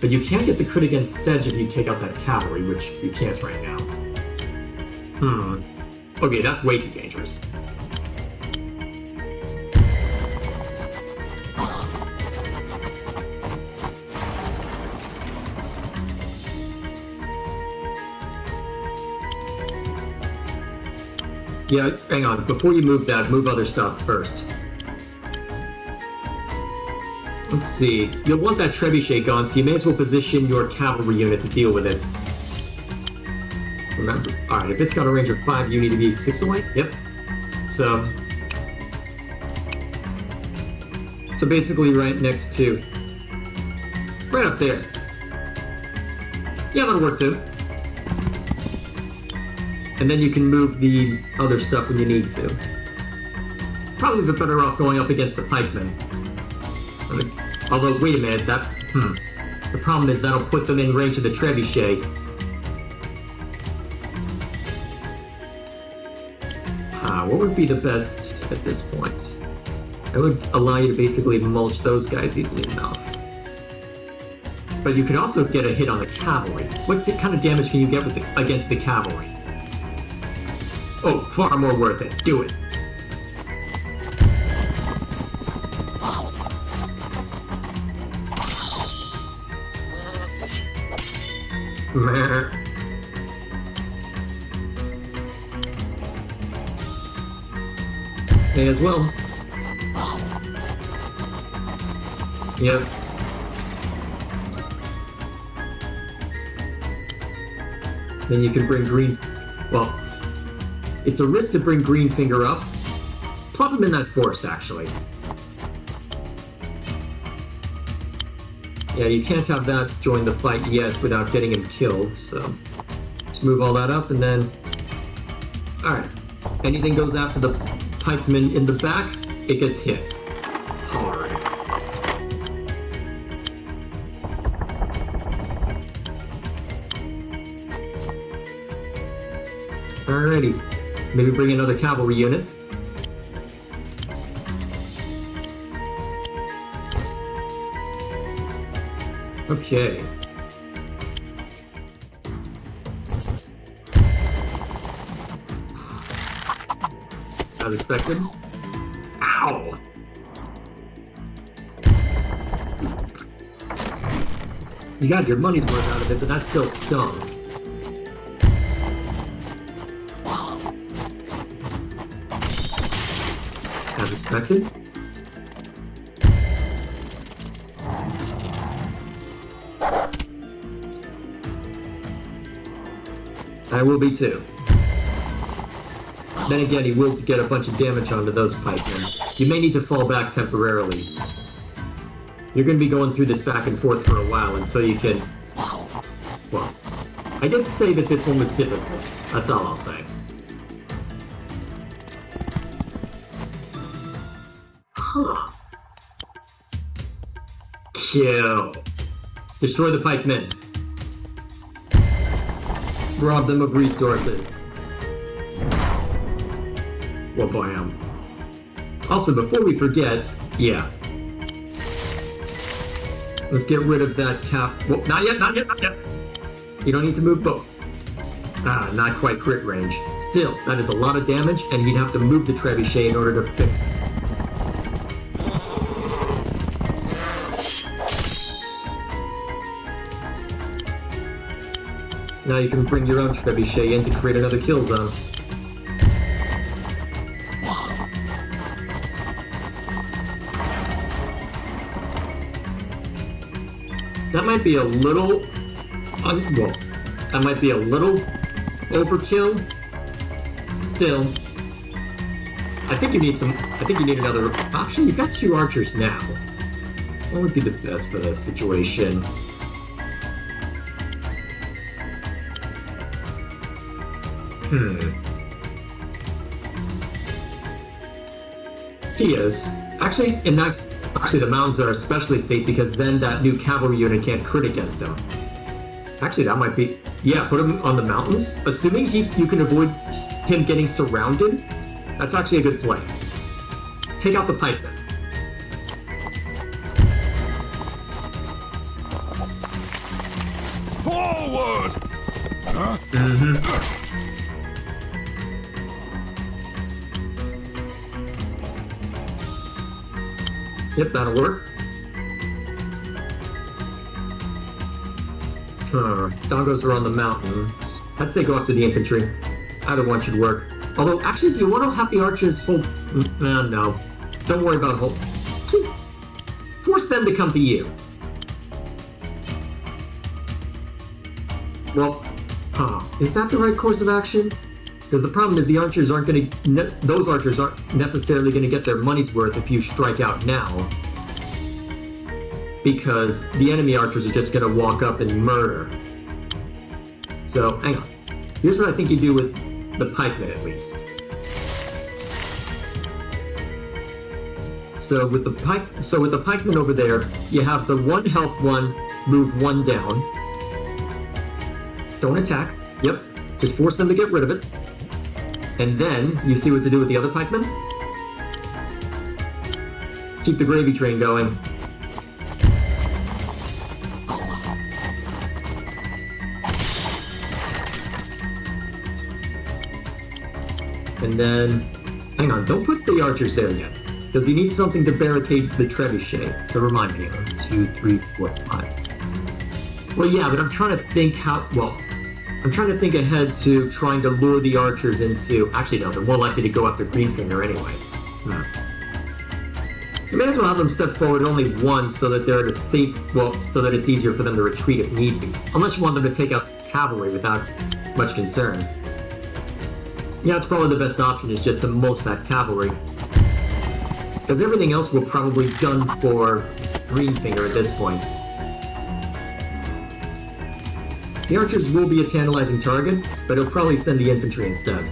But you can't get the crit against Sedge if you take out that cavalry, which you can't right now. Okay, that's way too dangerous. Yeah, hang on. Before you move that, move other stuff first. Let's see. You'll want that trebuchet gone, so you may as well position your cavalry unit to deal with it. Remember, alright, if it's got a range of 5, you need to be 6 away? Yep. So basically right next to... right up there. Yeah, that'll work too. And then you can move the other stuff when you need to. Probably a bit better off going up against the pikemen. Although, wait a minute, that... The problem is that'll put them in range of the trebuchet. What would be the best at this point? It would allow you to basically mulch those guys easily enough. But you could also get a hit on the cavalry. What kind of damage can you get with against the cavalry? Oh, far more worth it. Do it. May as well. Yep. Then you can bring green... Well, it's a risk to bring Greenfinger up. Plop him in that forest, actually. Yeah, you can't have that join the fight yet without getting him killed, so... Let's move all that up, and then... Alright. Anything goes after the pikeman in the back, it gets hit. Hard. Alrighty. Maybe bring another cavalry unit. Okay. As expected. Ow! You got your money's worth out of it, but that still stung. As expected. I will be too. Then again, he will get a bunch of damage onto those pikemen. You may need to fall back temporarily. You're going to be going through this back and forth for a while until you can... Well, I did say that this one was difficult. That's all I'll say. Huh. Kill. Destroy the pikemen. Rob them of resources. Well, bam. Also, before we forget, yeah. Let's get rid of that cap. Well, not yet, not yet, not yet. You don't need to move both. Ah, not quite crit range. Still, that is a lot of damage, and you'd have to move the trebuchet in order to fix it. Now you can bring your own trebuchet in to create another kill zone. That might be a little... well, that might be a little overkill. Still, I think you need some... I think you need another... Actually, you've got 2 archers now. What would be the best for this situation? He is. Actually, in that... Actually, the mountains are especially safe because then that new cavalry unit can't crit against him. Actually, that might be... Yeah, put him on the mountains. Assuming you can avoid him getting surrounded, that's actually a good play. Take out the pikemen. Forward! Huh? Yep, that'll work. Dongos are on the mountain. I'd say go up to the infantry. Either one should work. Although, actually, if you want to have the archers hold... no. Don't worry about hold... Force them to come to you. Well, is that the right course of action? Because the problem is the archers aren't going to... Those archers aren't necessarily going to get their money's worth if you strike out now. Because the enemy archers are just going to walk up and murder. So, hang on. Here's what I think you do with the pikemen, at least. So with the pikemen over there, you have the 1 health one move 1 down. Don't attack. Yep. Just force them to get rid of it. And then you see what to do with the other pikemen. Keep the gravy train going. And then, hang on, don't put the archers there yet. Because you need something to barricade the trebuchet. So remind me, 1, 2, 3, 4, 5. Well, yeah, but I'm trying to think I'm trying to think ahead to trying to lure the archers into... Actually, no, they're more likely to go after Greenfinger anyway. You may as well have them step forward only once so that they're at a safe... Well, so that it's easier for them to retreat if need be. Unless you want them to take out cavalry without much concern. Yeah, it's probably the best option is just to mulch that cavalry. Because everything else will probably gun for Greenfinger at this point. The archers will be a tantalizing target, but he'll probably send the infantry instead.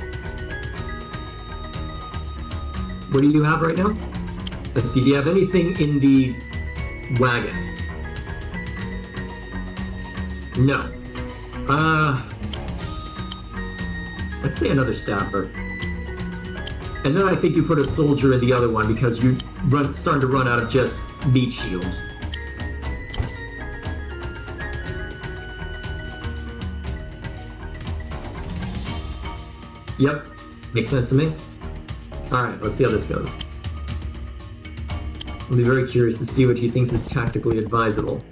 What do you have right now? Let's see, do you have anything in the wagon? No. Let's say another staffer. And then I think you put a soldier in the other one because you're starting to run out of just meat shields. Yep, makes sense to me. Alright, let's see how this goes. I'll be very curious to see what he thinks is tactically advisable.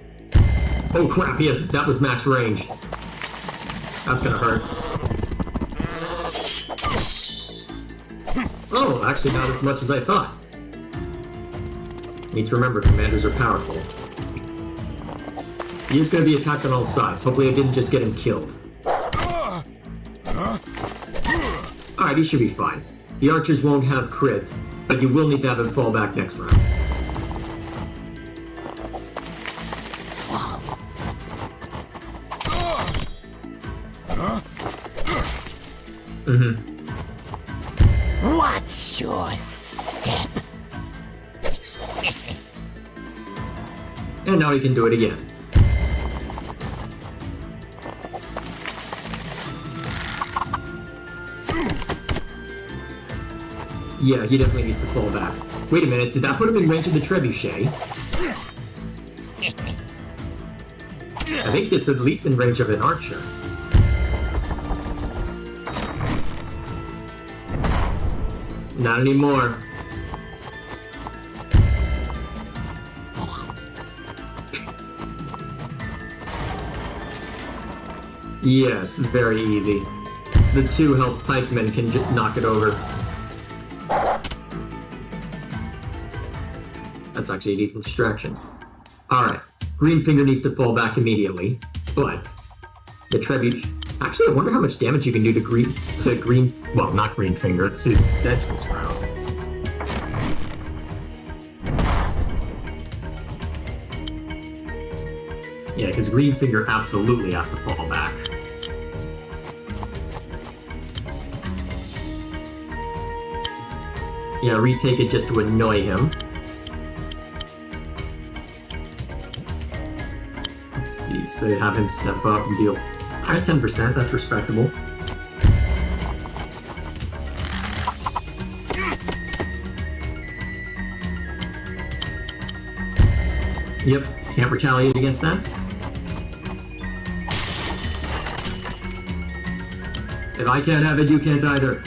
Oh crap, yes, that was max range. That's gonna hurt. Oh, actually not as much as I thought. Need to remember, commanders are powerful. He's gonna be attacked on all sides. Hopefully I didn't just get him killed. Alright, he should be fine. The archers won't have crits, but you will need to have him fall back next round. Watch your step. And now he can do it again. Yeah, he definitely needs to fall back. Wait a minute, did that put him in range of the trebuchet? I think it's at least in range of an archer. Not anymore. Yes, very easy. The 2 health pikemen can just knock it over. That's actually a decent distraction. Alright, Greenfinger needs to fall back immediately, but the trebuchet... Actually, I wonder how much damage you can do to well, not Greenfinger, to Sedge this round. Yeah, because Greenfinger absolutely has to fall back. Yeah, retake it just to annoy him. Let's see, so you have him step up and deal... Alright, 10%, that's respectable. Yep, can't retaliate against that. If I can't have it, you can't either.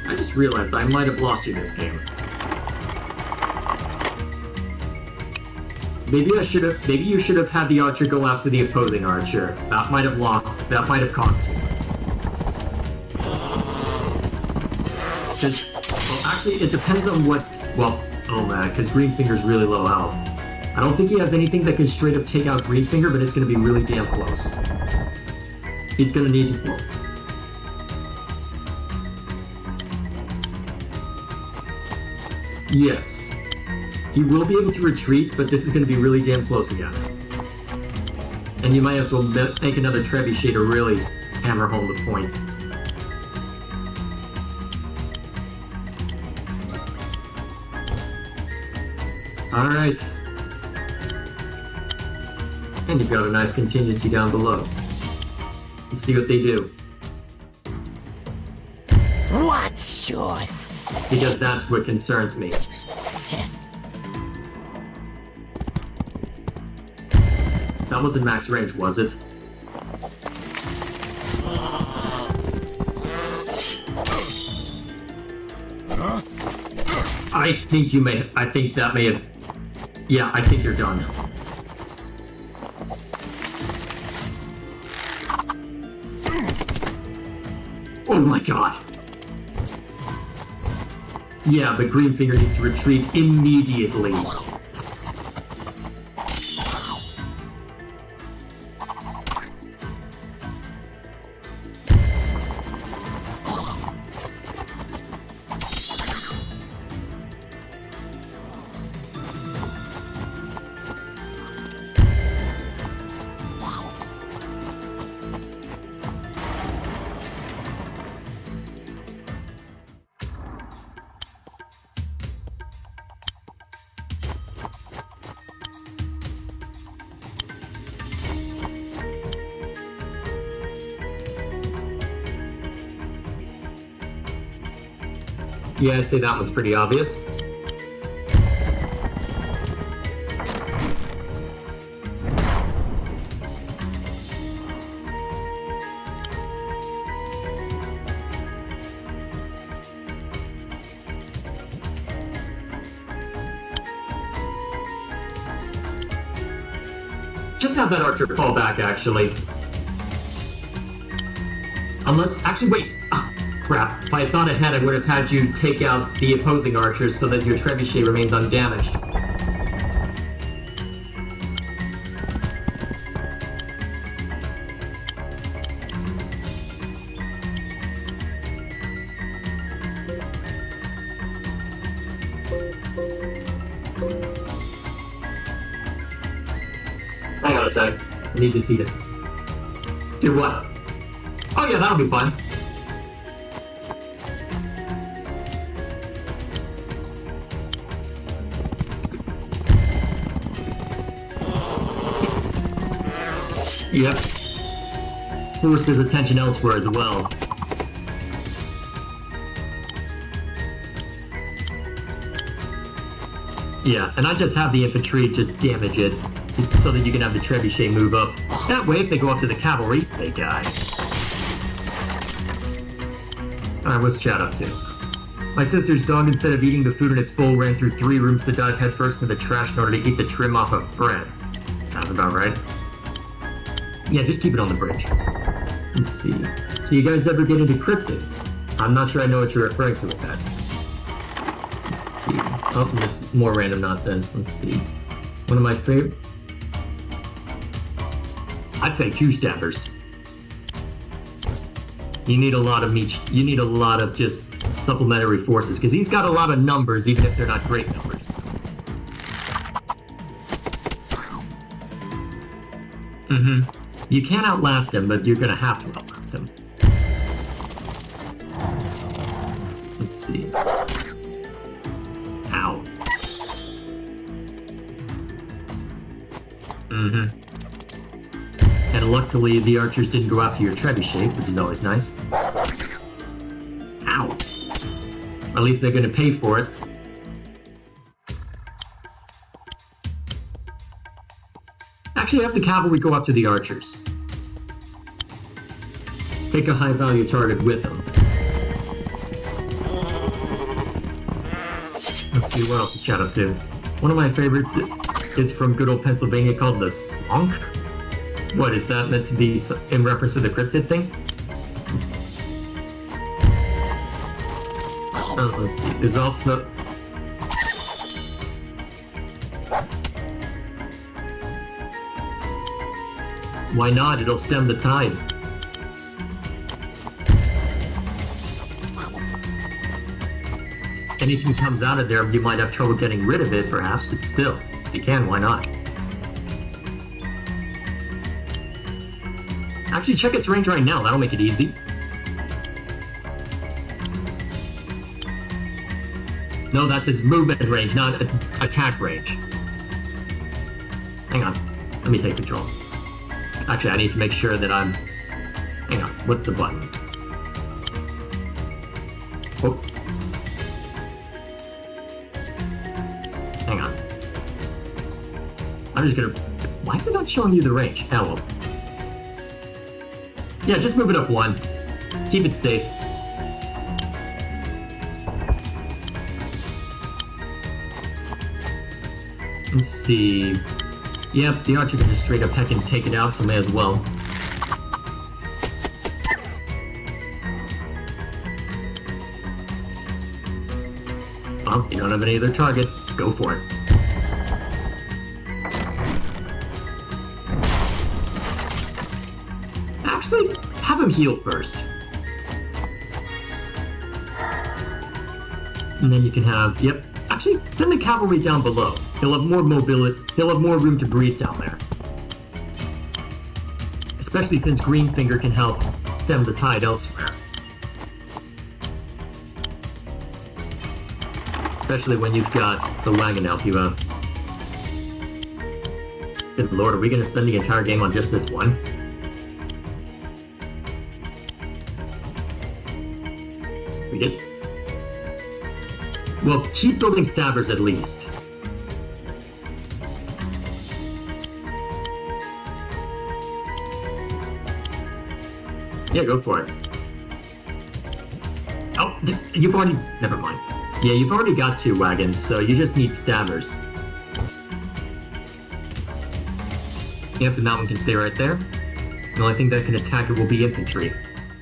I just realized I might have lost you this game. Maybe you should have had the archer go after the opposing archer. That might have cost you. Well, actually, it depends on oh man, because Greenfinger's really low health. I don't think he has anything that can straight up take out Greenfinger, but it's going to be really damn close. He's going to need to... Yes. He will be able to retreat, but this is going to be really damn close again. And you might as well make another trebuchet to really hammer home the point. Alright. And you've got a nice contingency down below. Let's see what they do. What's yours? Because that's what concerns me. That wasn't max range, was it? I think that may have... Yeah, I think you're done. Oh my god. Yeah, but Greenfinger needs to retreat immediately. Yeah, I'd say that one's pretty obvious. Just have that archer fall back, actually. Actually, wait! Ah, crap. If I had thought ahead, I would have had you take out the opposing archers so that your trebuchet remains undamaged. Hang on a sec. I need to see this. Do what? Oh yeah, that'll be fun. Yep. Force his attention elsewhere as well. Yeah, and I just have the infantry just damage it, so that you can have the trebuchet move up. That way, if they go up to the cavalry, they die. Alright, what's chat up to? My sister's dog, instead of eating the food in its bowl, ran through 3 rooms to dive headfirst into the trash in order to eat the trim off of bread. Sounds about right. Yeah, just keep it on the bridge. Let's see. So you guys ever get into cryptids? I'm not sure I know what you're referring to with that. Let's see. Oh, this more random nonsense. Let's see. One of my favorite... I'd say two-stabbers. You need a lot of meat. You need a lot of just supplementary forces, because he's got a lot of numbers, even if they're not great numbers. Mm-hmm. You can't outlast him, but you're gonna have to outlast him. Let's see. Ow. Mm-hmm. And luckily, the archers didn't go after your trebuchets, which is always nice. Ow. At least they're gonna pay for it. Actually, have the cavalry go up to the archers. Take a high-value target with them. Let's see, what else is chat up to? One of my favorites is from good old Pennsylvania called the Slonk. What, is that meant to be in reference to the cryptid thing? Let's see, there's also... Why not? It'll stem the tide. Anything comes out of there, you might have trouble getting rid of it, perhaps, but still, if you can, why not? Actually, check its range right now. That'll make it easy. No, that's its movement range, not attack range. Hang on. Let me take control. Actually, I need to make sure that I'm... Hang on. What's the button? Oh. Hang on. I'm just gonna... Why is it not showing you the range? Hello. Yeah, just move it up one. Keep it safe. Let's see... Yep, the archer can just straight up heck and take it out, so may as well. Well, you don't have any other target. Go for it. Actually, have him heal first. And then you can have, yep. Actually, send the cavalry down below. He'll have more mobility, he'll have more room to breathe down there. Especially since Greenfinger can help stem the tide elsewhere. Especially when you've got the wagon help you out. Good lord, are we gonna spend the entire game on just this one? We did. Well, keep building stabbers at least. Yeah, go for it. Oh, you've already... Never mind. Yeah, you've already got 2 wagons, so you just need stabbers. Yep, the mountain can stay right there. The only thing that can attack it will be infantry.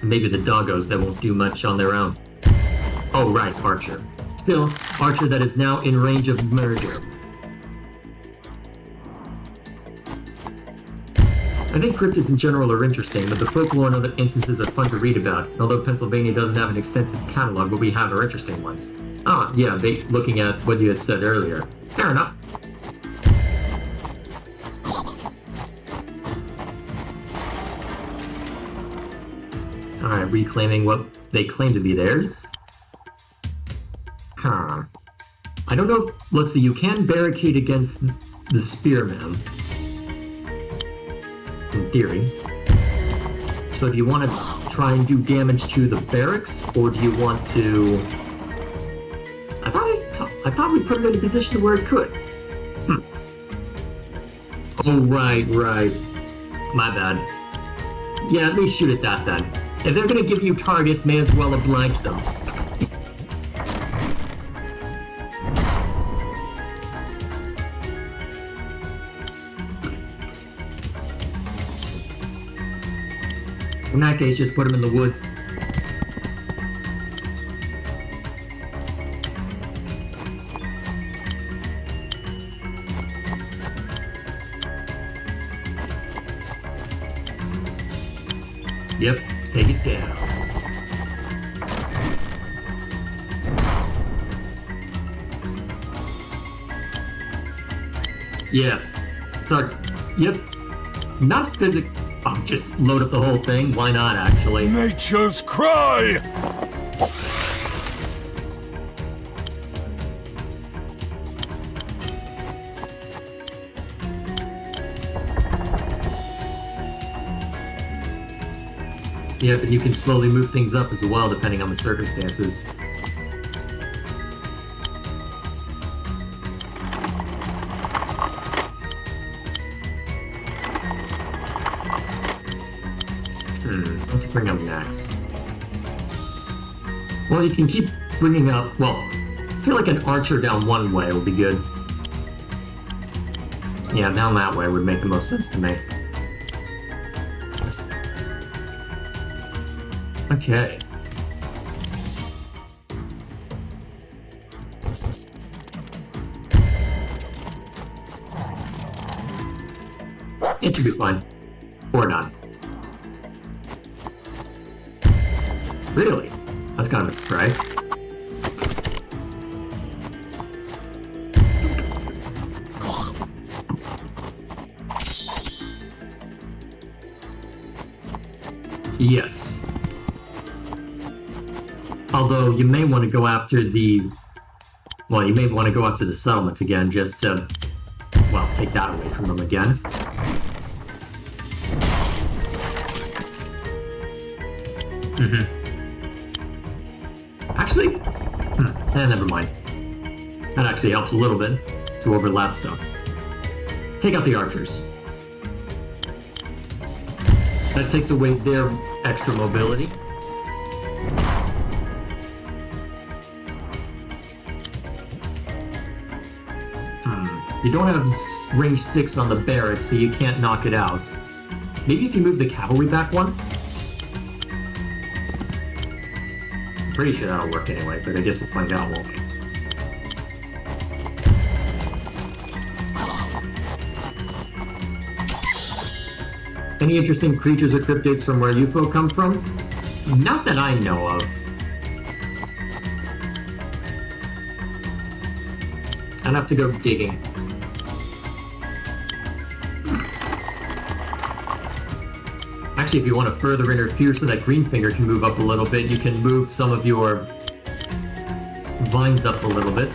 And maybe the doggos that won't do much on their own. Oh, right, archer. Still, archer that is now in range of murder. I think cryptids in general are interesting, but the folklore and other instances are fun to read about. Although Pennsylvania doesn't have an extensive catalog, but we have our interesting ones. Ah, yeah, looking at what you had said earlier. Fair enough. Alright, reclaiming what they claim to be theirs. Huh. I don't know if, let's see, you can barricade against the spearman. In theory. So do you want to try and do damage to the barracks, or do you want to... I thought we put it in a position where it could. Oh, right. My bad. Yeah, let me shoot at that then. If they're gonna give you targets, may as well oblige them. In that case, just put them in the woods. Yep, take it down. Yeah. Start. Yep. Not physical. Oh, just load up the whole thing. Why not, actually? Nature's cry! Yeah, but you can slowly move things up as well, depending on the circumstances. What to bring up next? Well, you can keep bringing up... Well, I feel like an archer down one way will be good. Yeah, down that way would make the most sense to me. Okay. It should be fine. Or not. Really? That's kind of a surprise. Yes. Although you may want to go after the... Well, you may want to go after the settlement again just to... Well, take that away from them again. Actually... never mind. That actually helps a little bit to overlap stuff. Take out the archers. That takes away their extra mobility. You don't have range 6 on the barracks, so you can't knock it out. Maybe if you move the cavalry back one? I'm pretty sure that'll work anyway, but I guess we'll find out, won't we? Any interesting creatures or cryptids from where you folk come from? Not that I know of. I'd have to go digging. Actually, if you want to further interfere so that Greenfinger can move up a little bit, you can move some of your vines up a little bit.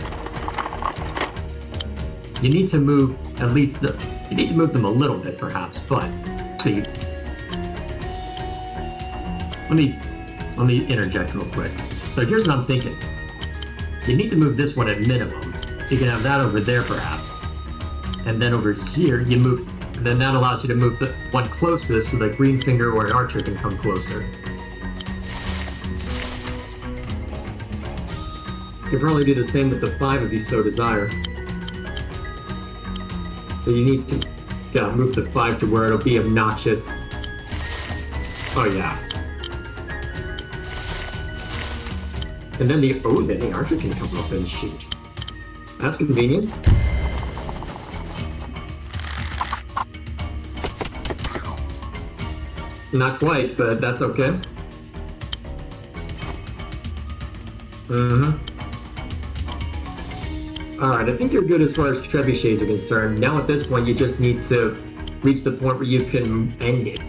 You need to move at least you need to move them a little bit, perhaps, but... See, let me interject real quick. So here's what I'm thinking. You need to move this one at minimum, so you can have that over there perhaps. And then over here you move, and then that allows you to move the one closest so that Greenfinger or an archer can come closer. You can probably do the same with the 5 if you so desire. So you need to move the 5 to where it'll be obnoxious. Oh yeah. And then then the archer can come up and shoot. That's convenient. Not quite, but that's okay. Alright, I think you're good as far as trebuchets are concerned. Now at this point, you just need to reach the point where you can end it.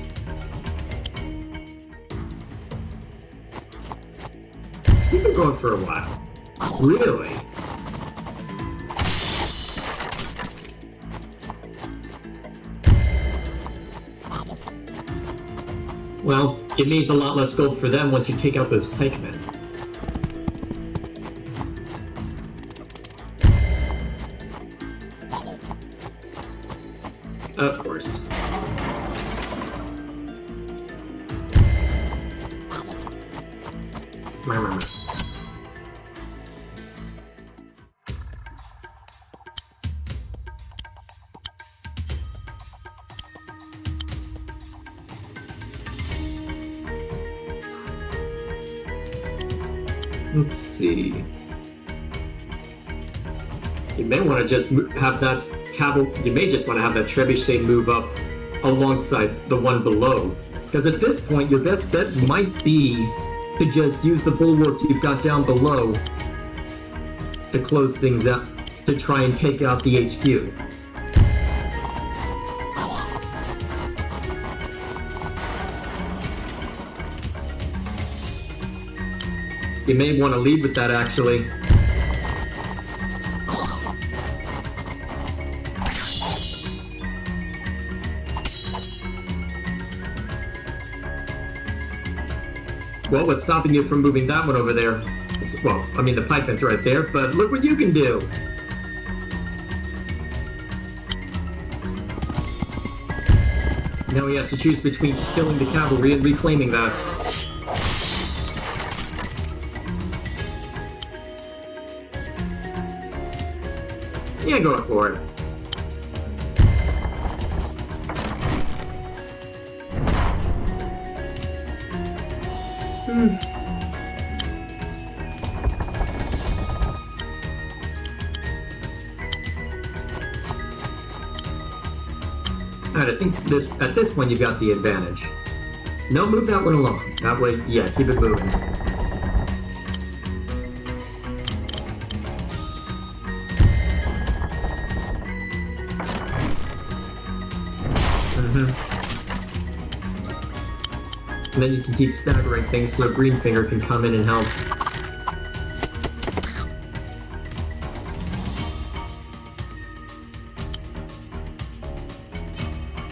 You've been going for a while. Really? Well, it means a lot less gold for them once you take out those pikemen. Of course. Let's see. You may want to just have that you may just want to have that trebuchet move up alongside the one below. Because at this point, your best bet might be to just use the bulwark you've got down below to close things up, to try and take out the HQ. You may want to lead with that, actually. Well, what's stopping you from moving that one over there? Well, I mean, the pikeman's right there, but look what you can do! Now he has to choose between killing the cavalry and reclaiming that. Yeah, go for it. Alright, I think at this point you've got the advantage. No, move that one along. That way, yeah, keep it moving. And then you can keep staggering things so Greenfinger can come in and help.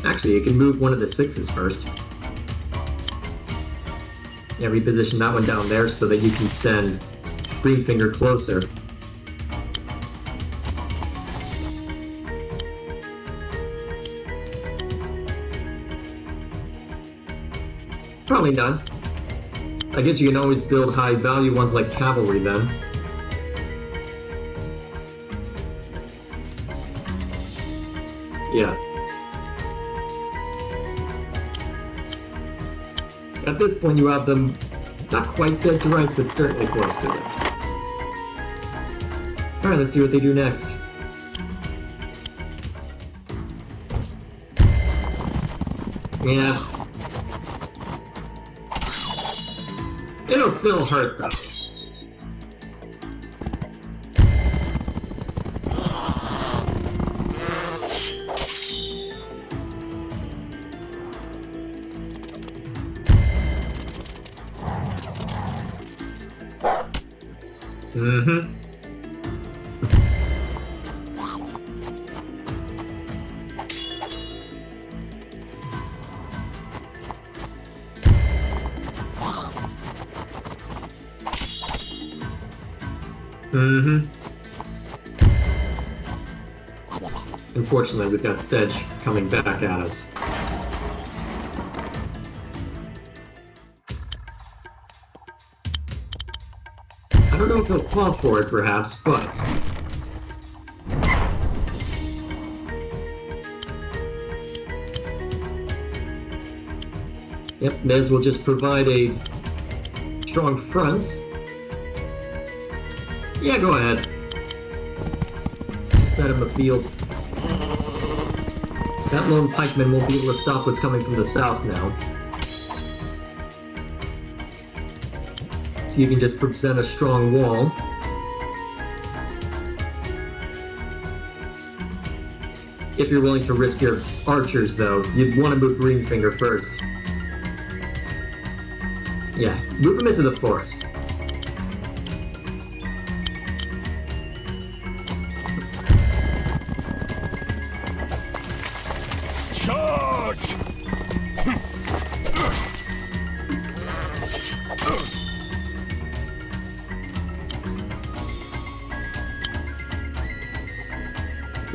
Actually, you can move one of the 6s first. Yeah, reposition that one down there so that you can send Greenfinger closer. Probably not. I guess you can always build high value ones like cavalry then. Yeah. At this point you have them not quite dead to rights, but certainly close to it. Alright, let's see what they do next. Yeah. It'll still hurt though. Unfortunately, we've got Sedge coming back at us. I don't know if he'll fall for it, perhaps, but... Yep, may as well just provide a strong front. Yeah, go ahead. Just set him afield. That lone pikeman won't be able to stop what's coming from the south now. So you can just present a strong wall. If you're willing to risk your archers, though, you'd want to move Greenfinger first. Yeah, move him into the forest. Charge!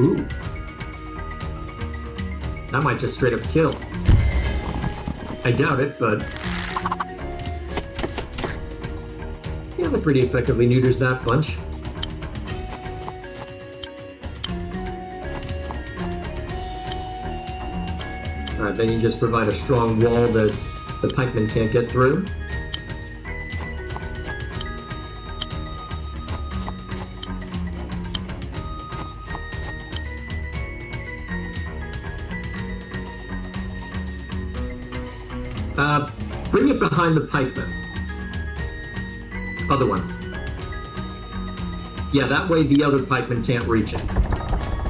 Ooh. That might just straight up kill. I doubt it, but... yeah, that pretty effectively neuters that bunch. Alright, then you just provide a strong wall that the pikemen can't get through. Bring it behind the pikemen. Other one. Yeah, that way the other pikemen can't reach it.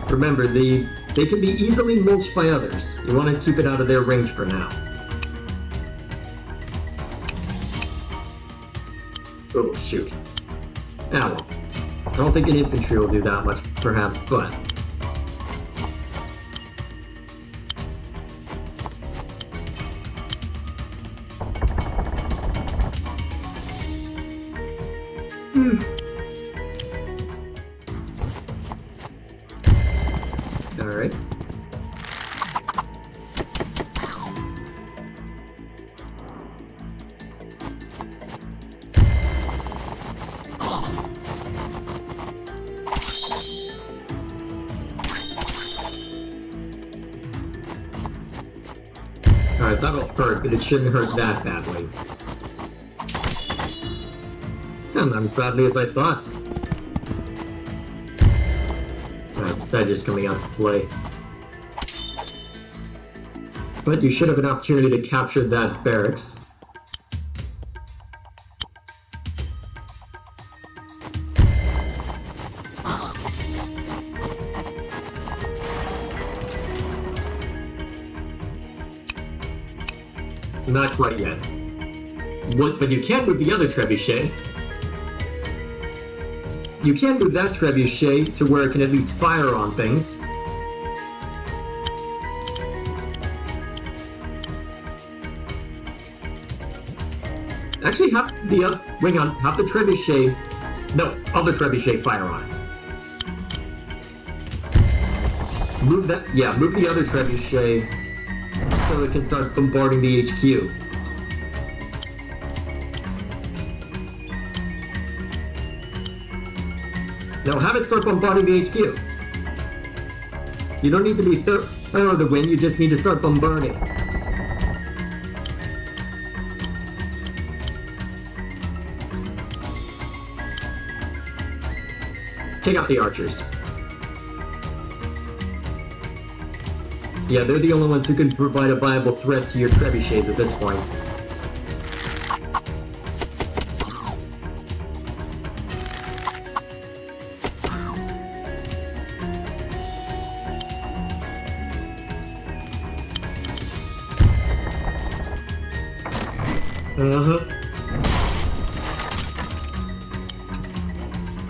Remember, they can be easily mulched by others. You want to keep it out of their range for now. Oh, shoot. Ah, well. I don't think an infantry will do that much, perhaps, but... Alright. Alright, that'll hurt, but it shouldn't hurt that badly. And not as badly as I thought. Alright, Sedge is coming out to play. But you should have an opportunity to capture that barracks. Not quite yet. But you can move the other trebuchet. You can move that trebuchet to where it can at least fire on things. Actually, have the have the trebuchet. No, other trebuchet fire on it. Move that. Yeah, move the other trebuchet so it can start bombarding the HQ. Now have it start bombarding the HQ. You don't need to be thorough the win, you just need to start bombarding. Take out the archers. Yeah, they're the only ones who can provide a viable threat to your trebuchets at this point.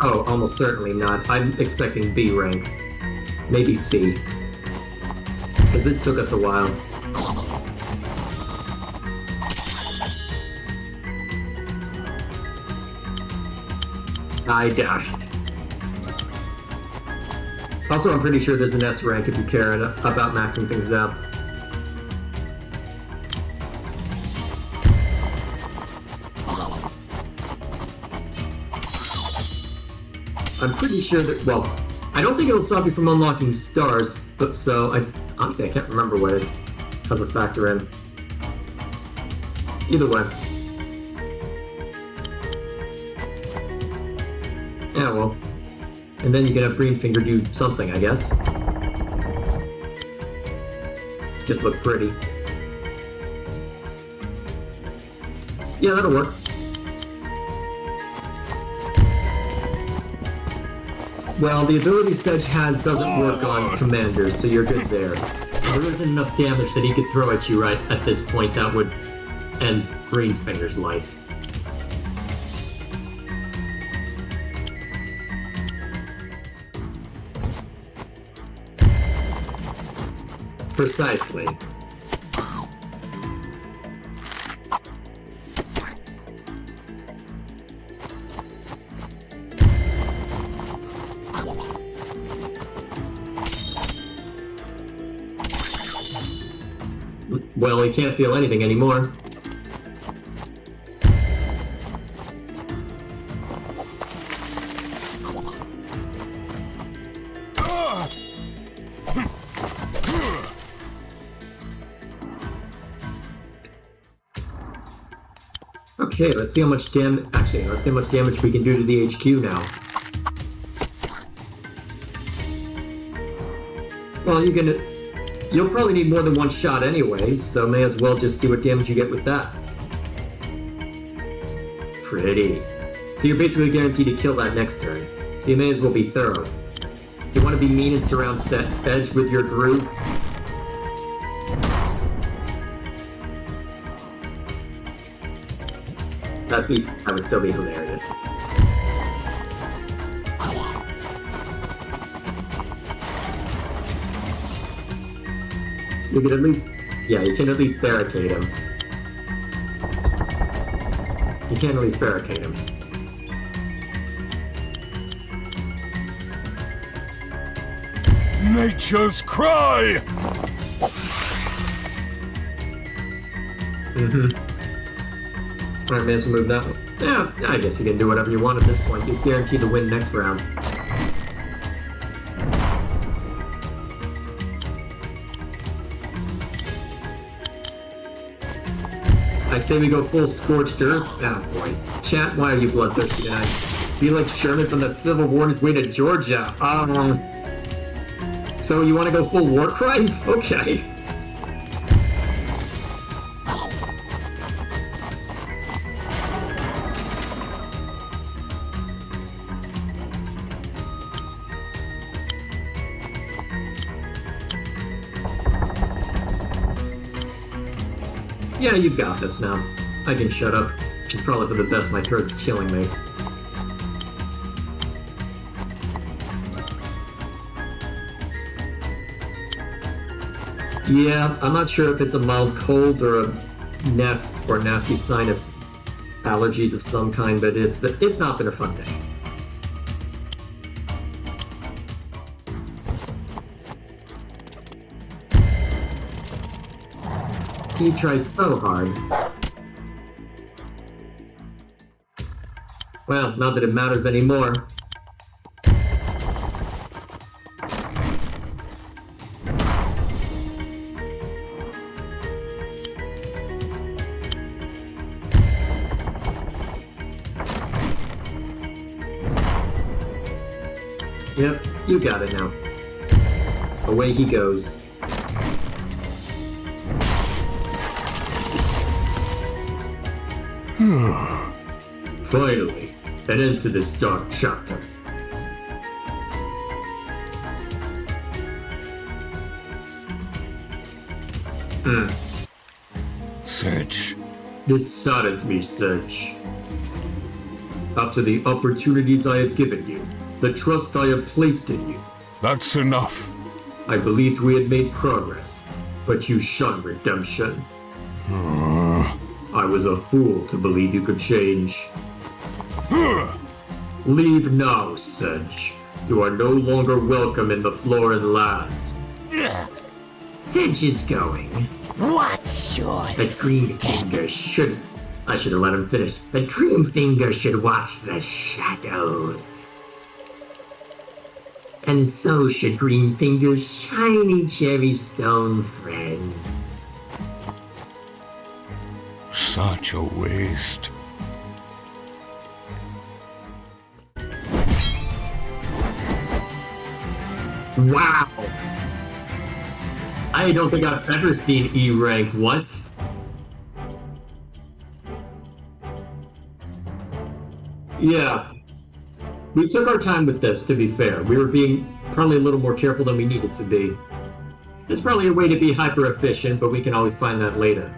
Oh, almost certainly not. I'm expecting B rank. Maybe C. But this took us a while. I dashed. Also, I'm pretty sure there's an S rank if you care about maxing things out. I'm pretty sure that, well, I don't think it'll stop you from unlocking stars, but honestly, I can't remember what it has a factor in. Either way. Yeah, well. And then you can have Greenfinger do something, I guess. Just look pretty. Yeah, that'll work. Well, the ability Sedge has doesn't work on commanders, so you're good there. There isn't enough damage that he could throw at you right at this point that would end Greenfinger's life. Precisely. Well, he can't feel anything anymore. Okay, let's see how much let's see how much damage we can do to the HQ now. Well, you'll probably need more than one shot anyway, so may as well just see what damage you get with that. Pretty. So you're basically guaranteed to kill that next turn, so you may as well be thorough. You want to be mean and surround Sedge with your groove? That would still be hilarious. You can at least, yeah, you can at least barricade him. You can at least barricade him. Nature's cry! Alright, may as well move that one. Yeah, I guess you can do whatever you want at this point. You're guaranteed to win next round. I say we go full scorched earth. Ah, boy. Chat, why are you bloodthirsty tonight? Be like Sherman from the Civil War on his way to Georgia. So you want to go full war crimes? Okay. Yeah, you got this now. I can shut up. It's probably for the best, my throat's killing me. Yeah, I'm not sure if it's a mild cold or a nasty sinus allergies of some kind, but it's not been a fun day. He tries so hard. Well, not that it matters anymore. Yep, you got it now. Away he goes. Finally, an end to this dark chapter. Sedge. This saddens me, Sedge. After the opportunities I have given you, the trust I have placed in you, That's enough. I believed we had made progress, but you shunned redemption. I was a fool to believe you could change. Leave now, Sedge. You are no longer welcome in the Florid lands. Sedge is going. What's yours? But Greenfinger should... I should have let him finish. But Greenfinger should watch the shadows. And so should Greenfinger's shiny cherry stone friends. Such a waste. Wow! I don't think I've ever seen E rank. What? Yeah. We took our time with this, to be fair. We were being probably a little more careful than we needed to be. There's probably a way to be hyper-efficient, but we can always find that later.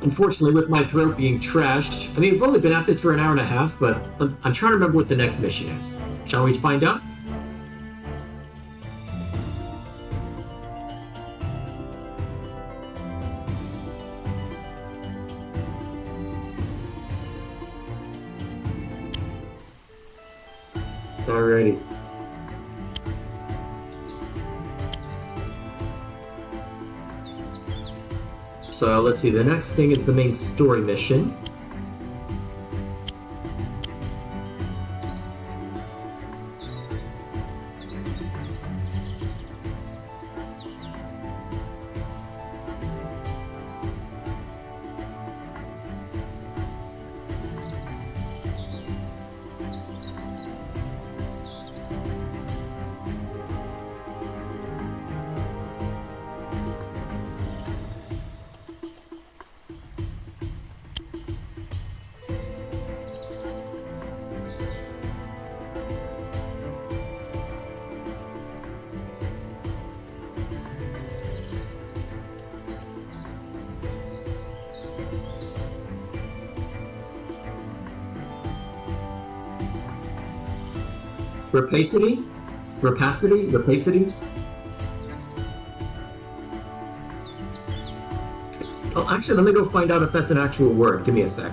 Unfortunately, with my throat being trashed, I mean, we've only been at this for an hour and a half, but I'm trying to remember what the next mission is. Shall we find out? Alrighty. So let's see, the next thing is the main story mission. Rapacity? Rapacity? Rapacity? Oh, actually, let me go find out if that's an actual word. Give me a sec.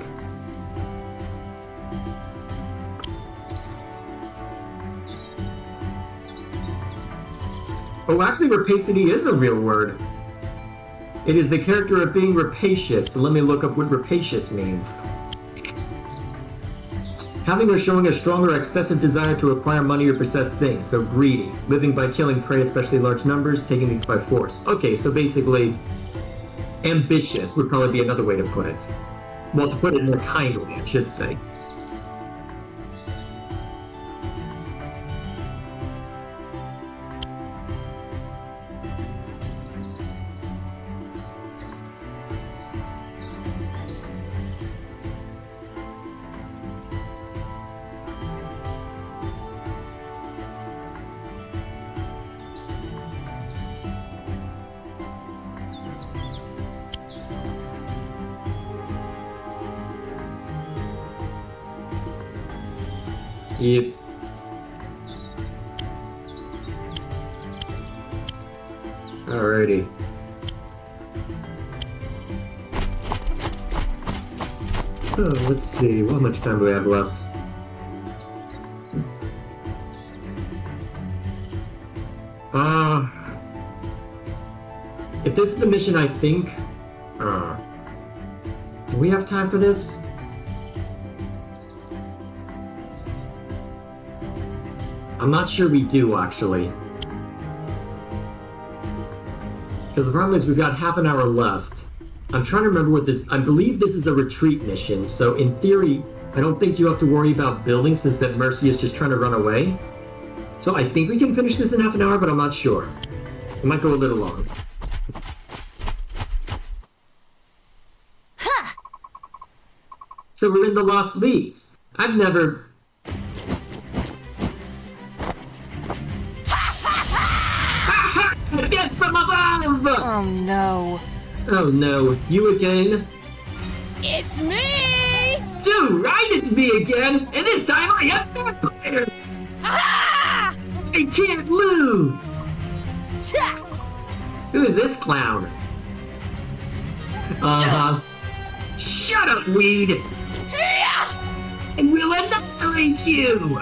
Oh, actually, rapacity is a real word. It is the character of being rapacious. So let me look up what rapacious means. Having or showing a strong or excessive desire to acquire money or possess things, so greedy. Living by killing prey, especially large numbers, taking things by force. Okay, so basically, ambitious would probably be another way to put it. Well, to put it more kindly, I should say. Yep. Alrighty. So, let's see, how much time do we have left? If this is the mission, I think... do we have time for this? I'm not sure we do, actually. Because the problem is we've got half an hour left. I'm trying to remember what this... I believe this is a retreat mission, so in theory, I don't think you have to worry about building since that Mercy is just trying to run away. So I think we can finish this in half an hour, but I'm not sure. It might go a little long. So we're in the Lost Leagues. I've never... Death from above! Oh no. Oh no, you again? It's me! Dude, right, it's me again! And this time I have vampires! Ah! I can't lose! Ta! Who is this clown? Shut up, weed! And we'll annihilate you!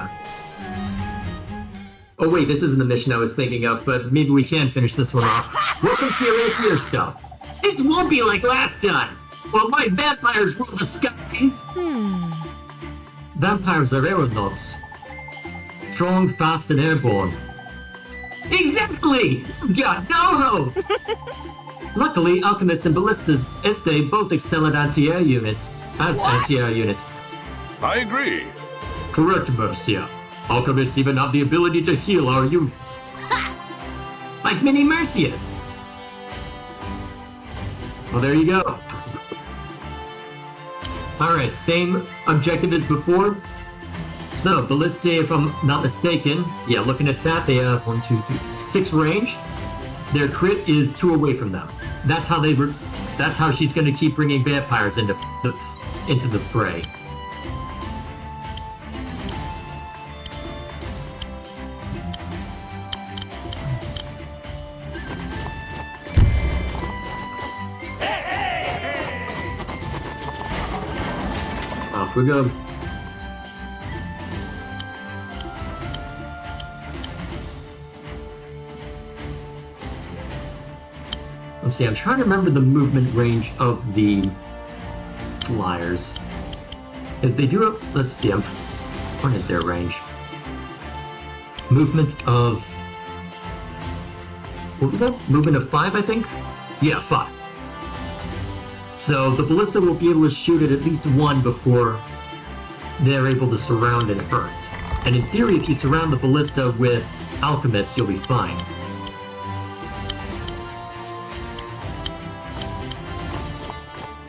Oh wait, this isn't the mission I was thinking of, but maybe we can finish this one off. Welcome to your anti-air stuff. This won't be like last time! While my vampires rule the skies! Vampires are aeronauts. Strong, fast, and airborne. Exactly! God, no! Luckily, alchemists and ballistas Este both excel at anti-air units. Anti-air units. I agree. Correct, Mercia. Alchemists even have the ability to heal our units. Like mini Mercias. Well, there you go. Alright, same objective as before. So, Ballistae, if I'm not mistaken, yeah, looking at that, they have 1, 2, 3, 6 range. Their crit is 2 away from them. That's how that's how she's going to keep bringing vampires into the fray. Off we go. Let's see, I'm trying to remember the movement range of the flyers. Because they do have, let's see, what is their range? Movement of, what was that? Movement of 5, I think? Yeah, 5. So the ballista will be able to shoot at least 1 before they're able to surround and hurt. And in theory, if you surround the ballista with alchemists, you'll be fine.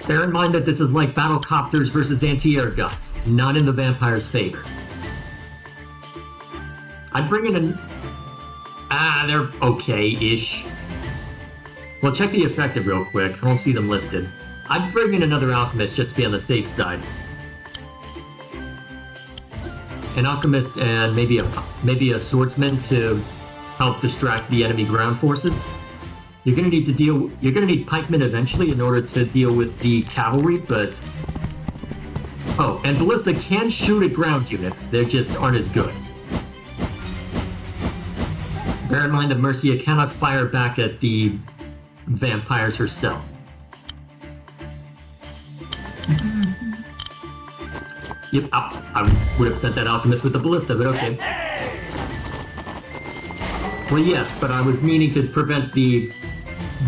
Bear in mind that this is like battle copters versus anti-air guns, not in the vampire's favor. I'd bring in an... they're okay-ish. Well, check the effective real quick. I don't see them listed. I'd bring in another alchemist just to be on the safe side. An alchemist and maybe a swordsman to help distract the enemy ground forces. You're gonna need pikemen eventually in order to deal with the cavalry, but... Oh, and ballista can shoot at ground units, they just aren't as good. Bear in mind that Mercia cannot fire back at the vampires herself. Yep, I would have sent that alchemist with the ballista, but okay. Well, yes, but I was meaning to prevent the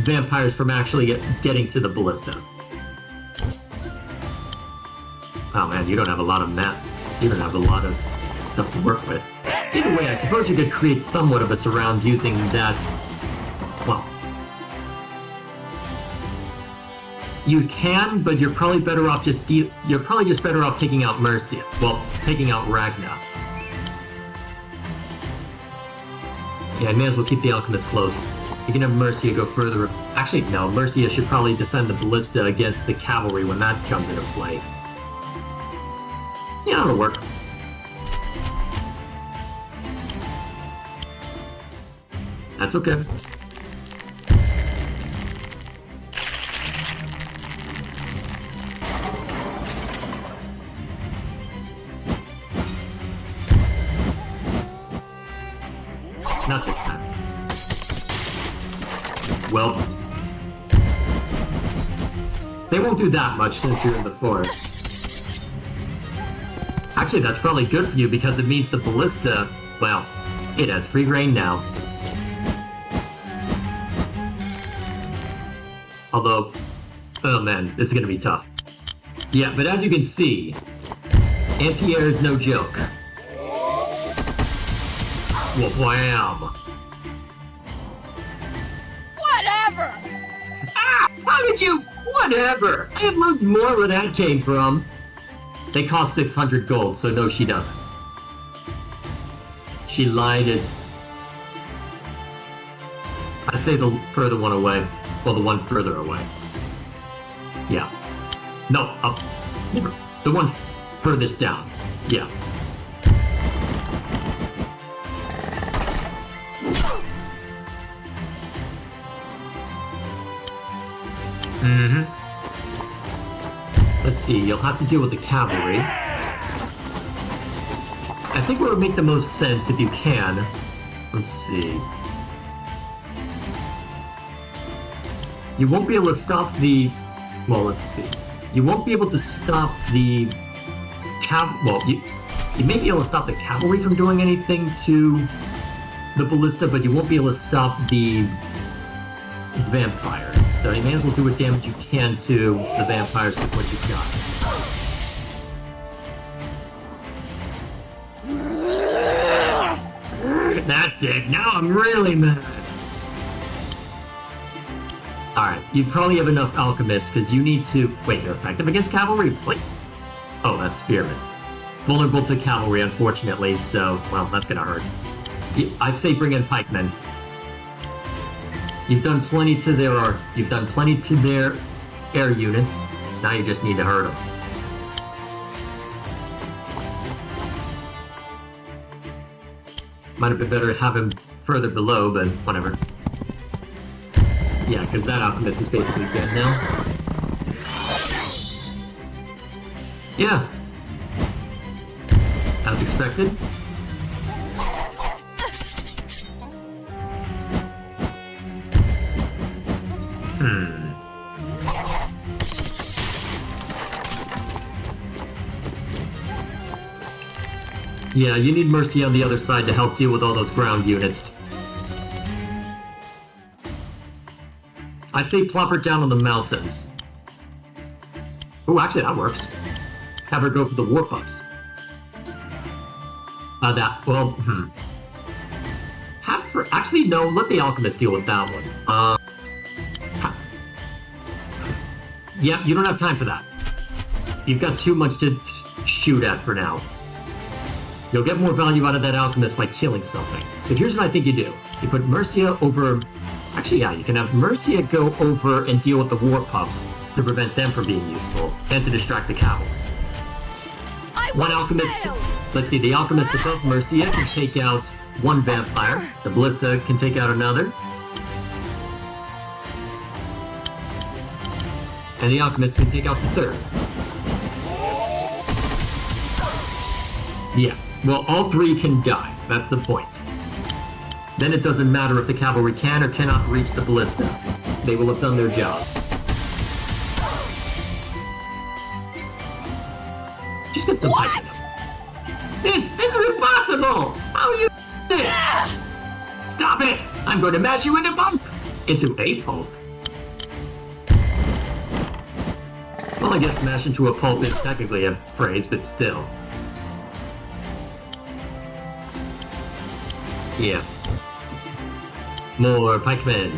vampires from actually getting to the ballista. Oh man, you don't have a lot of map. You don't have a lot of stuff to work with. Either way, I suppose you could create somewhat of a surround using that. Well, you can, but you're probably better off you're probably just better off taking out Mercia. Well, taking out Ragna. Yeah, I may as well keep the Alchemist close. You can have Mercia go further. Actually, no, Mercia should probably defend the Ballista against the cavalry when that comes into play. Yeah, that'll work. That's okay. Not this time. Well, they won't do that much since you're in the forest. Actually, that's probably good for you because it means the Ballista, well, it has free reign now. Although, oh man, this is gonna be tough. Yeah, but as you can see, anti-air is no joke. Wham! Whatever! Ah! How did you? Whatever! I have loads more where that came from. They cost 600 gold, so no, she doesn't. She lied as... I'd say the further one away. Well, the one further away. Yeah. No, up. The one furthest down. Yeah. Mm-hmm. Let's see, you'll have to deal with the cavalry. I think what would make the most sense if you can... Let's see... You won't be able to stop the... Well, let's see. You won't be able to stop the... Well, you may be able to stop the cavalry from doing anything to the Ballista, but you won't be able to stop the vampires. So you may as well do what damage you can to the vampires with what you've got. That's it. Now I'm really mad. Alright, you probably have enough alchemists, because you need to... Wait, you're effective against cavalry? Wait. Oh, that's spearmen. Vulnerable to cavalry, unfortunately, so, well, that's gonna hurt. I'd say bring in pikemen. You've done plenty to their You've done plenty to their air units. Now you just need to hurt them. Might have been better to have him further below, but whatever. Yeah, because that alchemist is basically dead now. Yeah. As expected. Yeah, you need Mercy on the other side to help deal with all those ground units. I'd say plop her down on the mountains. Oh, actually that works. Have her go for the warp ups. Have her... Actually, no, let the Alchemist deal with that one. Yeah, you don't have time for that. You've got too much to shoot at for now. You'll get more value out of that Alchemist by killing something. So here's what I think you do. You put Mercia over... Actually, yeah, you can have Mercia go over and deal with the war pups to prevent them from being useful, and to distract the cavalry. One Alchemist... Let's see, the Alchemist above Mercia can take out one vampire. The Ballista can take out another. And the Alchemist can take out the third. Yeah, well, all three can die. That's the point. Then it doesn't matter if the cavalry can or cannot reach the Ballista. They will have done their job. Just get some piping up. This is impossible! How are you doing this? Stop it! I'm going to mash you into a pulp! Well, I guess smash into a pulp is technically a phrase, but still. Yeah. More pikemen.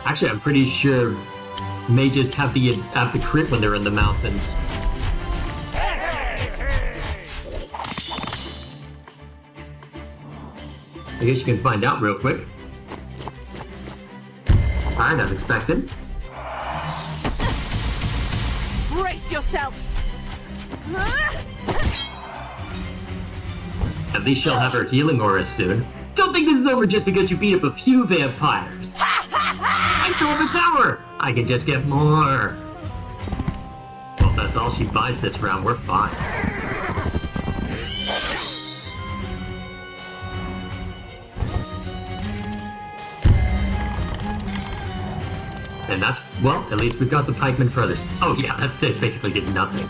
Actually, I'm pretty sure mages have the crit when they're in the mountains. I guess you can find out real quick. Alright, as expected. Brace yourself! At least she'll have her healing aura soon. Don't think this is over just because you beat up a few vampires. I still have a tower! I can just get more. Well, if that's all she buys this round, we're fine. And that's, well, at least we've got the pikemen for others. Oh yeah, that basically did nothing.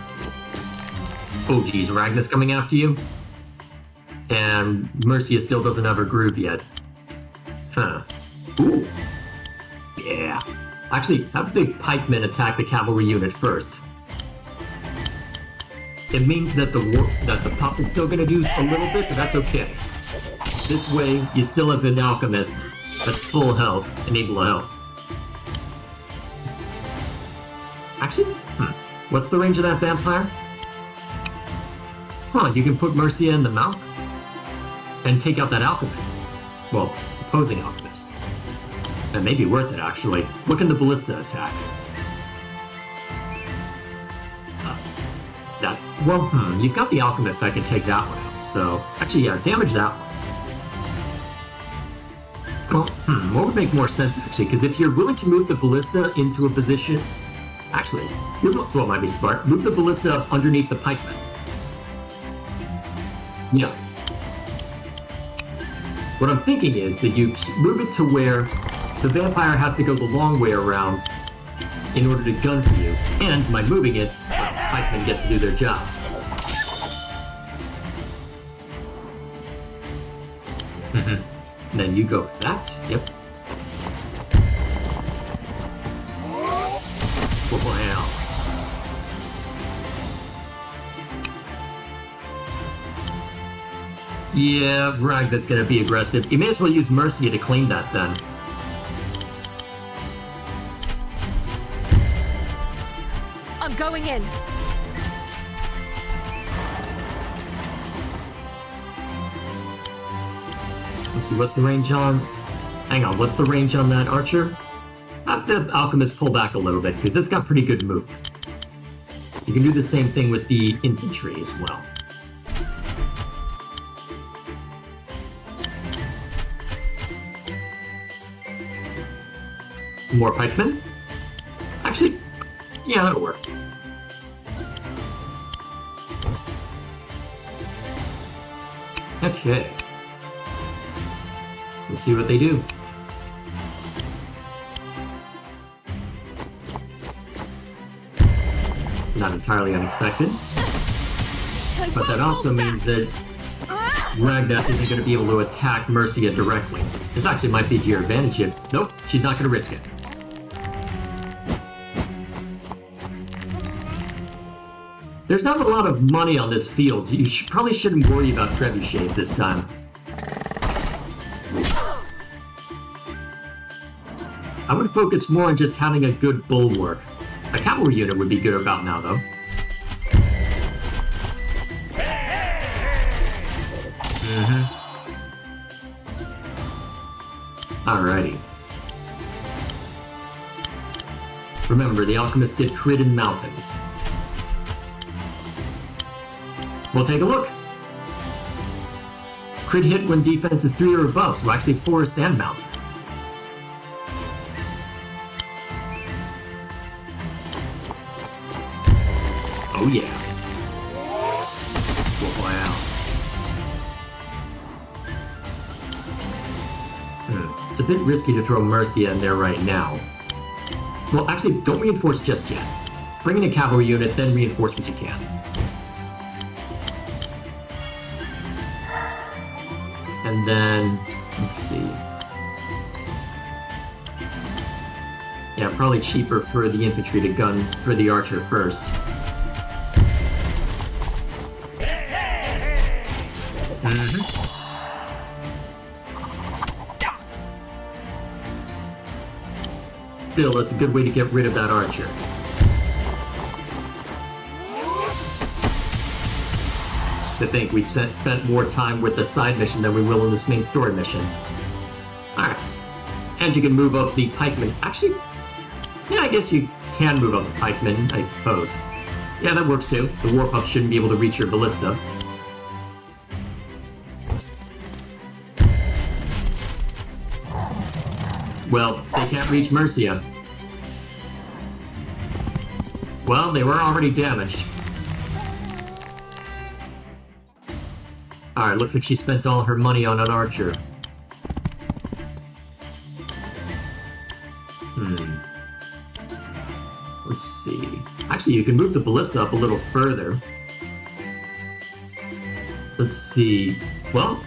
Oh geez, Ragnar's coming after you? And Mercia still doesn't have her groove yet. Huh. Ooh. Yeah. Actually, have the pikemen attack the cavalry unit first. It means that the pup is still gonna do a little bit, but that's okay. This way, you still have an alchemist that's full health and able to help. Actually, what's the range of that vampire? Huh, you can put Mercia in the mountains and take out that alchemist. Well, opposing alchemist. That may be worth it, actually. What can the ballista attack? You've got the alchemist, I can take that one out. So, actually, yeah, damage that one. Well, what would make more sense, actually? Because if you're willing to move the ballista into a position... Actually, here's what might be smart. Move the ballista up underneath the pikeman. Yeah. What I'm thinking is that you move it to where the vampire has to go the long way around in order to gun for you, and by moving it, pikemen get to do their job. And then you go for that. Yep. Wow. Yeah, Ragnar's gonna be aggressive. You may as well use Mercia to claim that then. I'm going in. Let's see, what's the range on... Hang on, what's the range on that archer? Have the alchemist pull back a little bit, because it's got pretty good movement. You can do the same thing with the infantry as well. More pikemen? Actually, yeah, that'll work. Okay. Let's see what they do. Not entirely unexpected. But that also means that Ragnar isn't going to be able to attack Mercia directly. This actually might be to your advantage here. Nope, she's not going to risk it. There's not a lot of money on this field. You probably shouldn't worry about trebuchets this time. I would focus more on just having a good bulwark. A cavalry unit would be good about now, though. Alrighty. Remember, the alchemists get crit in mountains. We'll take a look. Crit hit when defense is 3 or above, so actually forests and mountains. Oh yeah. Wow. It's a bit risky to throw Mercia in there right now. Well, actually, don't reinforce just yet. bring in a cavalry unit, then reinforce what you can. And then, let's see. Yeah, probably cheaper for the infantry to gun for the archer first. Still, that's a good way to get rid of that archer. To think we spent more time with the side mission than we will in this main story mission. Alright. And you can move up the pikemen. Actually, yeah, I guess you can move up the pikemen, I suppose. Yeah, that works too. The war pups shouldn't be able to reach your ballista. Well, they can't reach Mercia. Well, they were already damaged. Alright, looks like she spent all her money on an archer. Let's see. Actually, you can move the ballista up a little further. Let's see. Well,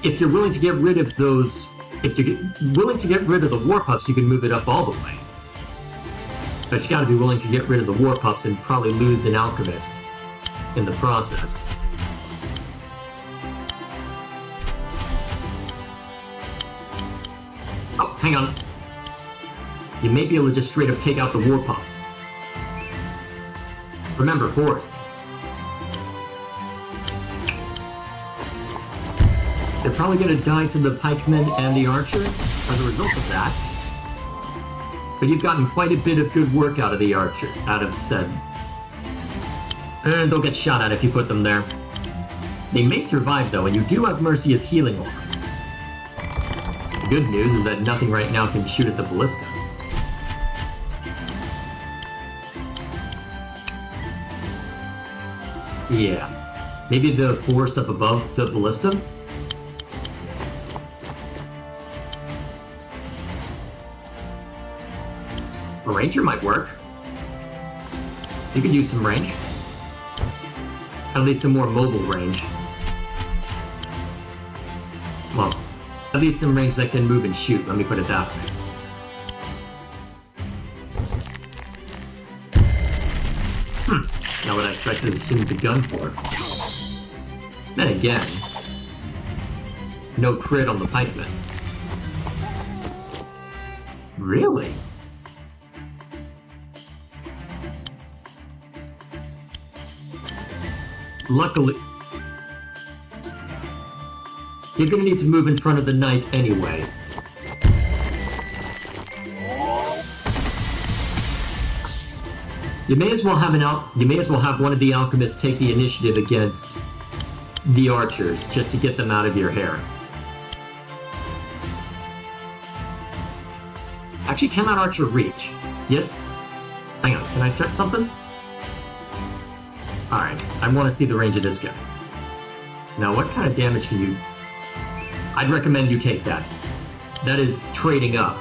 if you're willing to get rid of those... If you're willing to get rid of the war pups, you can move it up all the way. But you gotta be willing to get rid of the war pups and probably lose an alchemist in the process. Oh, hang on. You may be able to just straight up take out the war pups. Remember, forest. They're probably going to die to the pikemen and the archer as a result of that. But you've gotten quite a bit of good work out of the archer, out of Sedge. And they'll get shot at if you put them there. They may survive though, and you do have Mercia's healing orb. The good news is that nothing right now can shoot at the ballista. Yeah. Maybe the forest up above the ballista? A ranger might work. You could use some range. At least some more mobile range. Well, at least some range that can move and shoot, let me put it that way. Not what I expected to shoot the gun for. Then again, no crit on the pikeman. Really? Luckily, you're gonna need to move in front of the knight anyway. You may as well have one of the alchemists take the initiative against the archers, just to get them out of your hair. Actually, can that archer reach? Yes? Hang on, can I start something? Alright, I want to see the range of this guy. Now, what kind of damage can you... I'd recommend you take that. That is trading up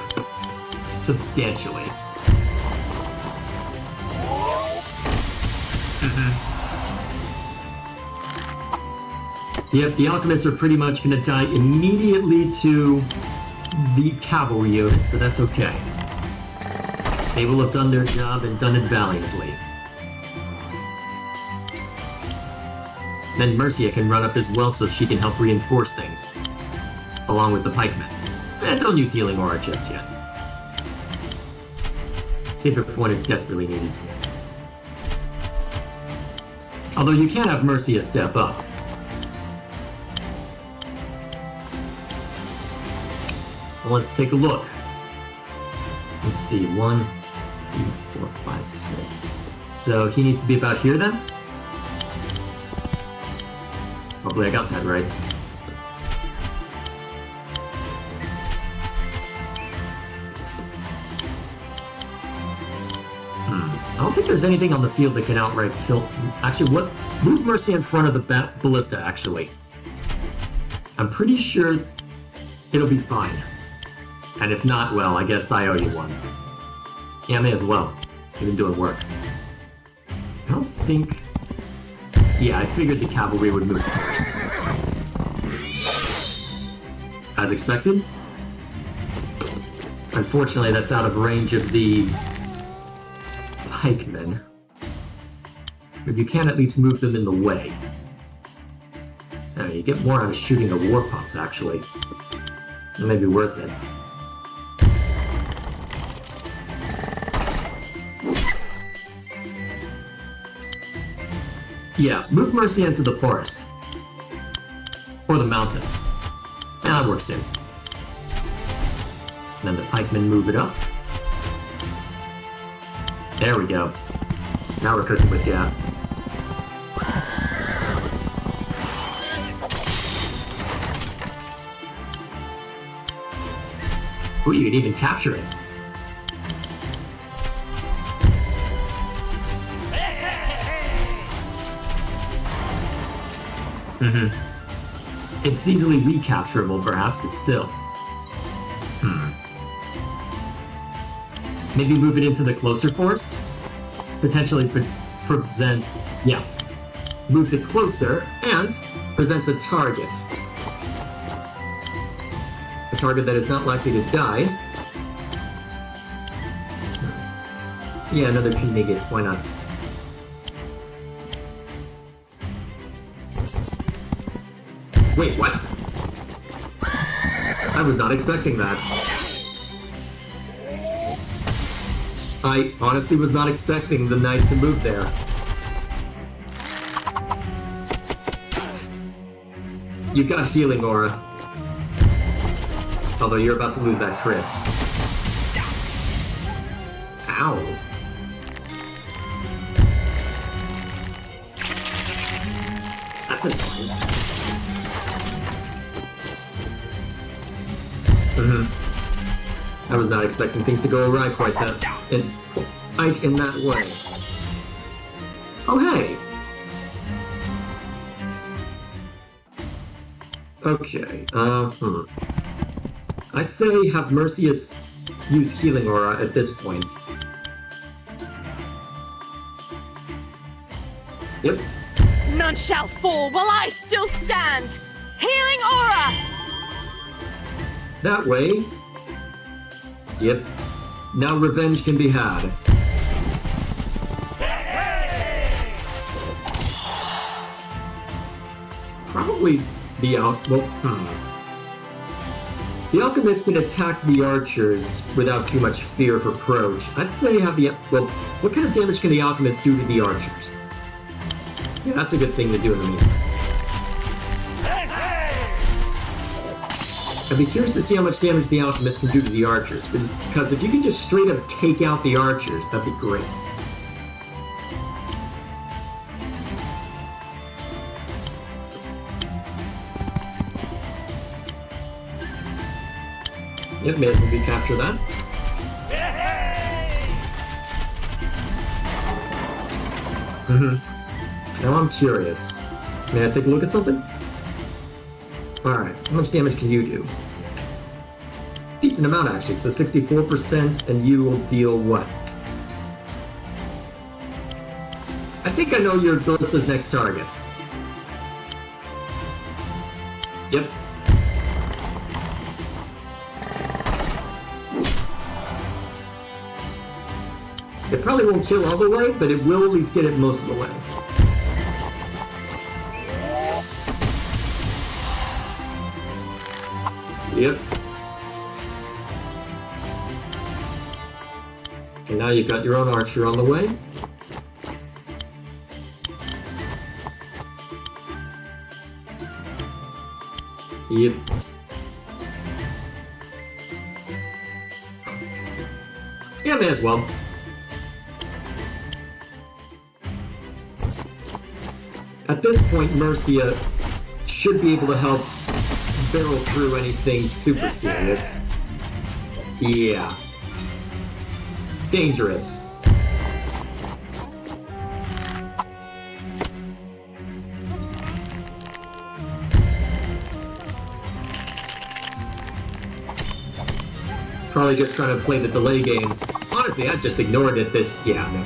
substantially. Yep, the alchemists are pretty much going to die immediately to the cavalry units, but that's okay. They will have done their job and done it valiantly. Then Mercia can run up as well so she can help reinforce things, along with the pikemen. And don't use healing aura just yet. Save it for when it's desperately needed. Although you can have Mercia step up. Well, let's take a look. Let's see, 1, 2, 4, 5, 6. So he needs to be about here then? Hopefully I got that right. I don't think there's anything on the field that can outright kill... Actually, what? Move Mercy in front of the ballista, actually. I'm pretty sure it'll be fine. And if not, well, I guess I owe you one. Yeah, may as well. You've been doing work. don't think... Yeah, I figured the cavalry would move first. As expected. Unfortunately, that's out of range of the pikemen. But you can at least move them in the way. You get more out of shooting the war pups, actually. It may be worth it. Yeah, move Mercia into the forest. Or the mountains. Yeah, that works too. And then the pikemen move it up. There we go. Now we're cooking with gas. Ooh, you can even capture it. It's easily recapturable, perhaps, but still. Maybe move it into the closer forest? Potentially present... Yeah. Moves it closer, and presents a target. A target that is not likely to die. Yeah, another Knigget, why not? Wait, what? I was not expecting that. I honestly was not expecting the knight to move there. You've got healing aura. Although you're about to lose that crit. Ow. That's annoying. I was not expecting things to go awry quite in that way. Oh, hey! Okay, I say have Mercius use Healing Aura at this point. Yep. None shall fall while I still stand! Healing Aura! That way. Yep. Now revenge can be had. Probably the The alchemist can attack the archers without too much fear of approach. I'd say have the... Well, what kind of damage can the alchemist do to the archers? Yeah, that's a good thing to do in the meantime. I'd be curious to see how much damage the alchemist can do to the archers, because if you can just straight up take out the archers, that'd be great. Yep, may as well recapture that. Now I'm curious. May I take a look at something? Alright, how much damage can you do? Decent amount, actually. So 64%, and you will deal what? I think I know your Ballista's next target. Yep. It probably won't kill all the way, but it will at least get it most of the way. Yep. And now you've got your own archer on the way. Yep. Yeah, may as well. At this point, Mercia should be able to help barrel through anything super serious. Yeah. Dangerous. Probably just trying to play the delay game. Honestly, I just ignored it yeah, no.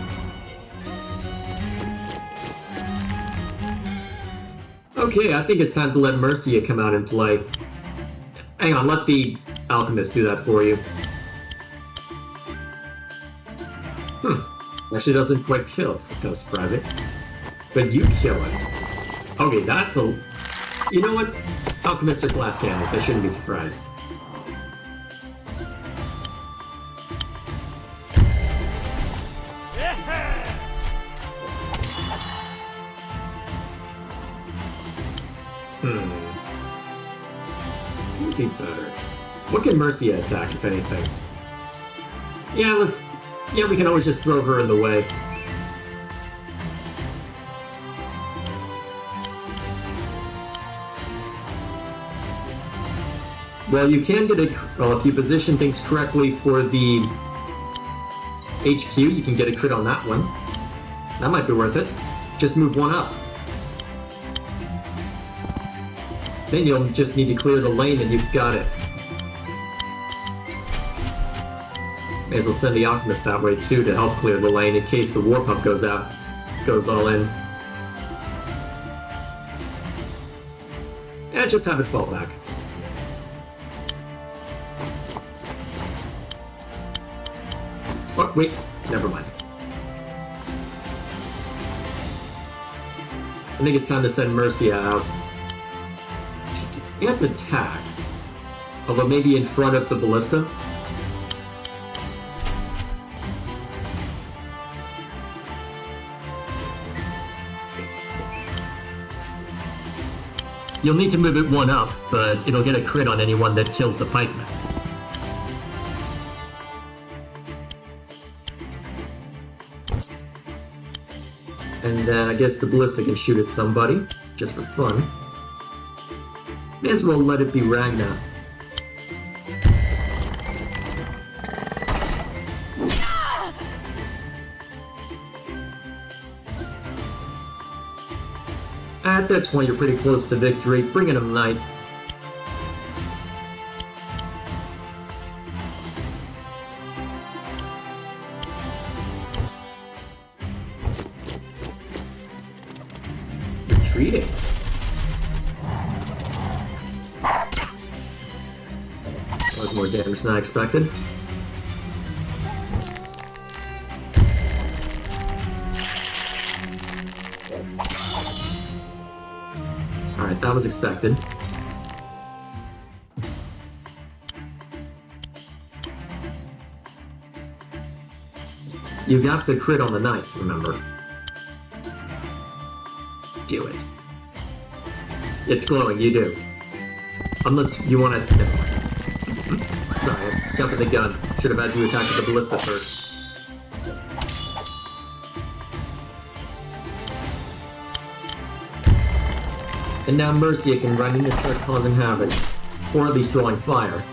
Okay, I think it's time to let Mercia come out and play. Hang on, let the alchemist do that for you. Actually doesn't quite kill. That's kind of surprising. But you kill it. Okay, that's a... You know what? Alchemists are glass cannons. I shouldn't be surprised. Would be better. What can Mercia attack, if anything? Yeah, we can always just throw her in the way. Well, you can get well, if you position things correctly for the HQ, you can get a crit on that one. That might be worth it. Just move one up. Then you'll just need to clear the lane and you've got it. May as well send the Alchemist that way too to help clear the lane in case the War Pump goes all in. And just have it fall back. Oh, wait, never mind. I think it's time to send Mercia out. She can't attack. Although maybe in front of the ballista. You'll need to move it one up, but it'll get a crit on anyone that kills the pikeman. And then I guess the ballista can shoot at somebody, just for fun. May as well let it be Ragna. At this point, you're pretty close to victory. Bring in a knight. Retreating. That was more damage than I expected. Alright, that was expected. You got the crit on the knights, remember. Do it. It's glowing, you do. Unless you want to... Never mind. Sorry, I'm jumping the gun. Should have had you attack with the ballista first. And now Mercia can run in and start causing havoc. Or at least drawing fire.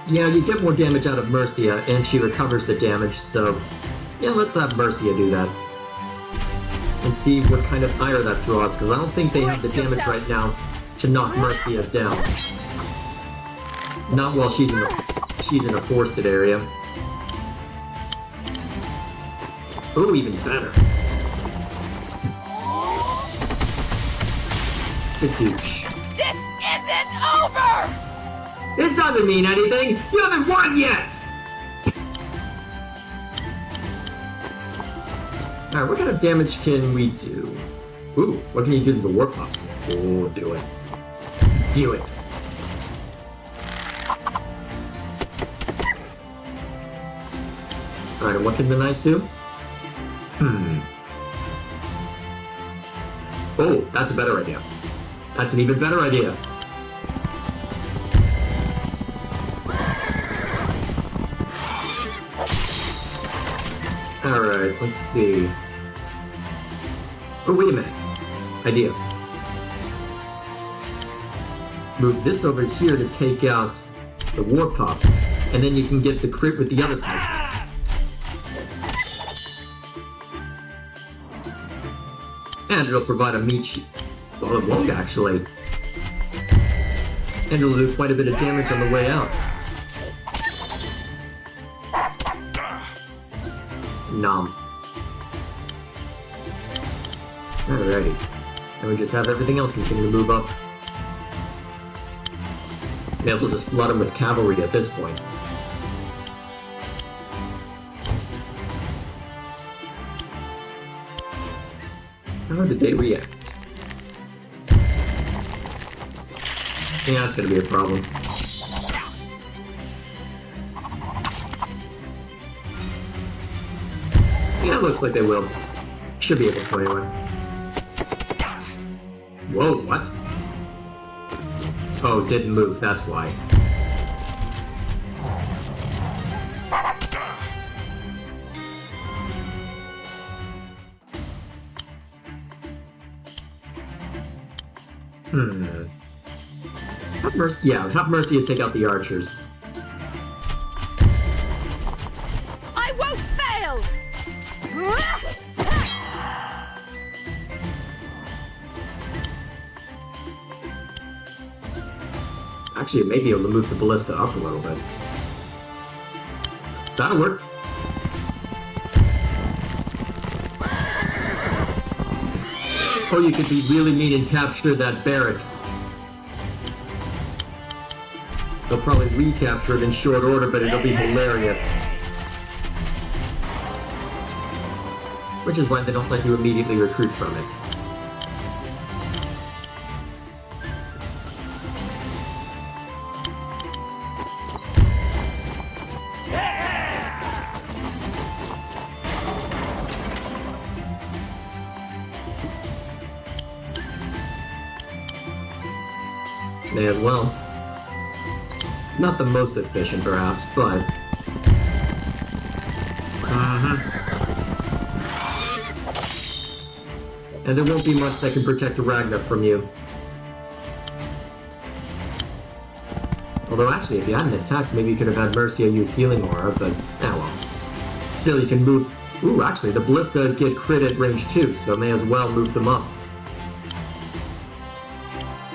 Yeah, you get more damage out of Mercia, and she recovers the damage, so... Yeah, let's have Mercia do that. And see what kind of ire that draws, because I don't think they have the damage right now to knock Mercia down. Not while she's in a forested area. Oh, even better. Skadoosh. This isn't over! This doesn't mean anything! You haven't won yet! Alright, what kind of damage can we do? Ooh, what can you do to the war pups? Oh, do it. Do it. Alright, and what can the knight do? Oh, that's a better idea. That's an even better idea. Alright, let's see. Oh, wait a minute. Idea. Move this over here to take out the war pups, and then you can get the crit with the other pups. And it'll provide a meat sheet. Well, it won't actually. And it'll do quite a bit of damage on the way out. Nom. Alrighty. And we just have everything else continue to move up. May as well just flood them with cavalry at this point. How did they react? Yeah, that's gonna be a problem. Yeah, it looks like they will. Should be able to anyway. Whoa, what? Oh, it didn't move, that's why. Have Mercy, yeah, have Mercy to take out the archers. I won't fail! Actually, it may be able to move the ballista up a little bit. That'll work. Or you could be really mean and capture that barracks. They'll probably recapture it in short order, but it'll be hilarious. Which is why they don't let you immediately recruit from it. May as well. Not the most efficient, perhaps, but... And there won't be much that can protect Ragnar from you. Although, actually, if you hadn't attacked, maybe you could have had Mercia use Healing Aura, but... ah well. Still, you can move... Ooh, actually, the Ballista get crit at range 2, so may as well move them up.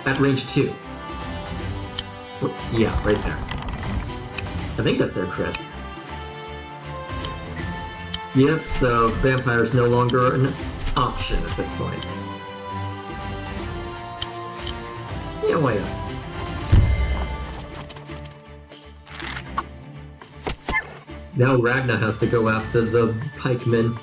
At range 2. Yeah, right there. I think that's their crit. Yep, so Vampire's no longer an option at this point. Yeah, why not? Now Ragnar has to go after the pikemen.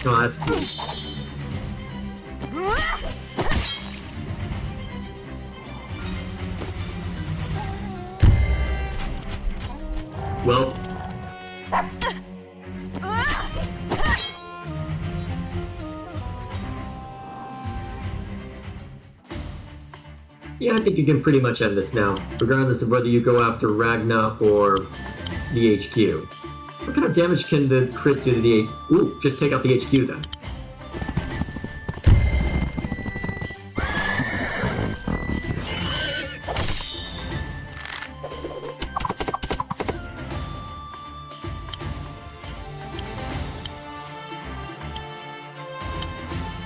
Oh, that's cool. Well. Yeah, I think you can pretty much end this now, regardless of whether you go after Ragnar or the HQ. What kind of damage can the crit do to the Ooh, just take out the HQ then.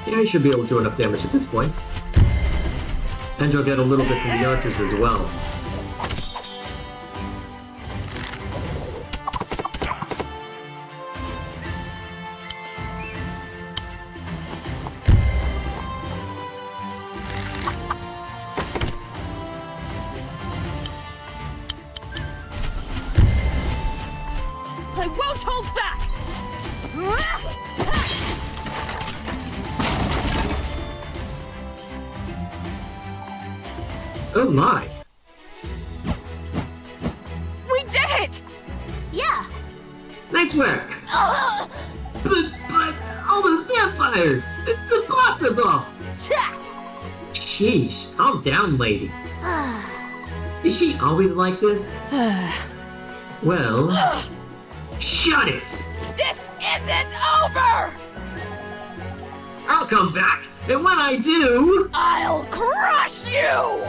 Yeah, you should be able to do enough damage at this point. And you'll get a little bit from the archers as well. I won't hold back! Oh my! We did it! Yeah. Nice work! But all those vampires! It's impossible! Sheesh, calm down, lady. Is she always like this? Well, shut it! This isn't over! I'll come back, and when I do... I'll crush you!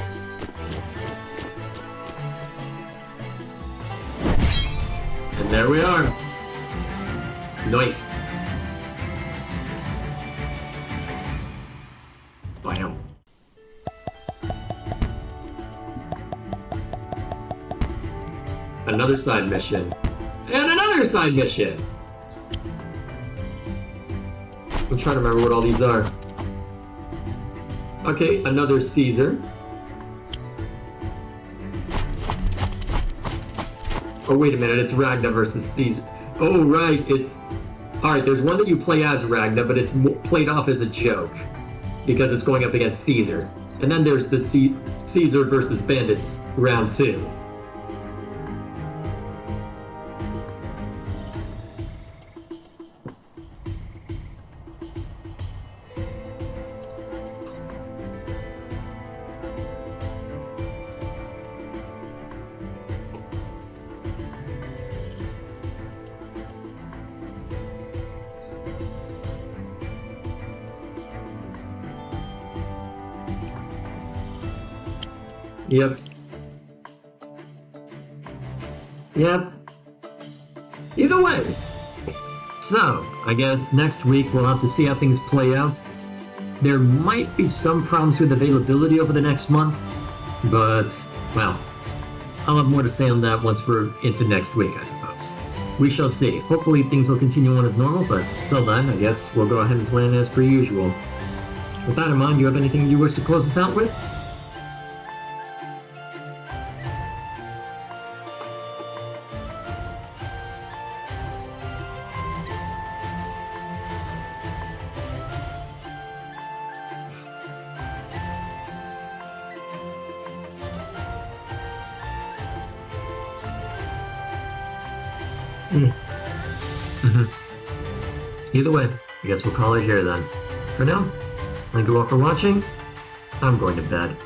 And there we are. Nice. Bam. Another side mission. And another side mission! I'm trying to remember what all these are. Okay, another Caesar. Oh, wait a minute, it's Ragna versus Caesar. Oh, right, it's... Alright, there's one that you play as Ragna, but it's played off as a joke. Because it's going up against Caesar. And then there's the Caesar versus Bandits round 2. Yep. Yep. Either way. So, I guess next week we'll have to see how things play out. There might be some problems with availability over the next month, but, well, I'll have more to say on that once we're into next week, I suppose. We shall see. Hopefully things will continue on as normal, but till then, I guess we'll go ahead and plan as per usual. With that in mind, do you have anything you wish to close us out with? Either way, I guess we'll call it here then. For now, thank you all for watching. I'm going to bed.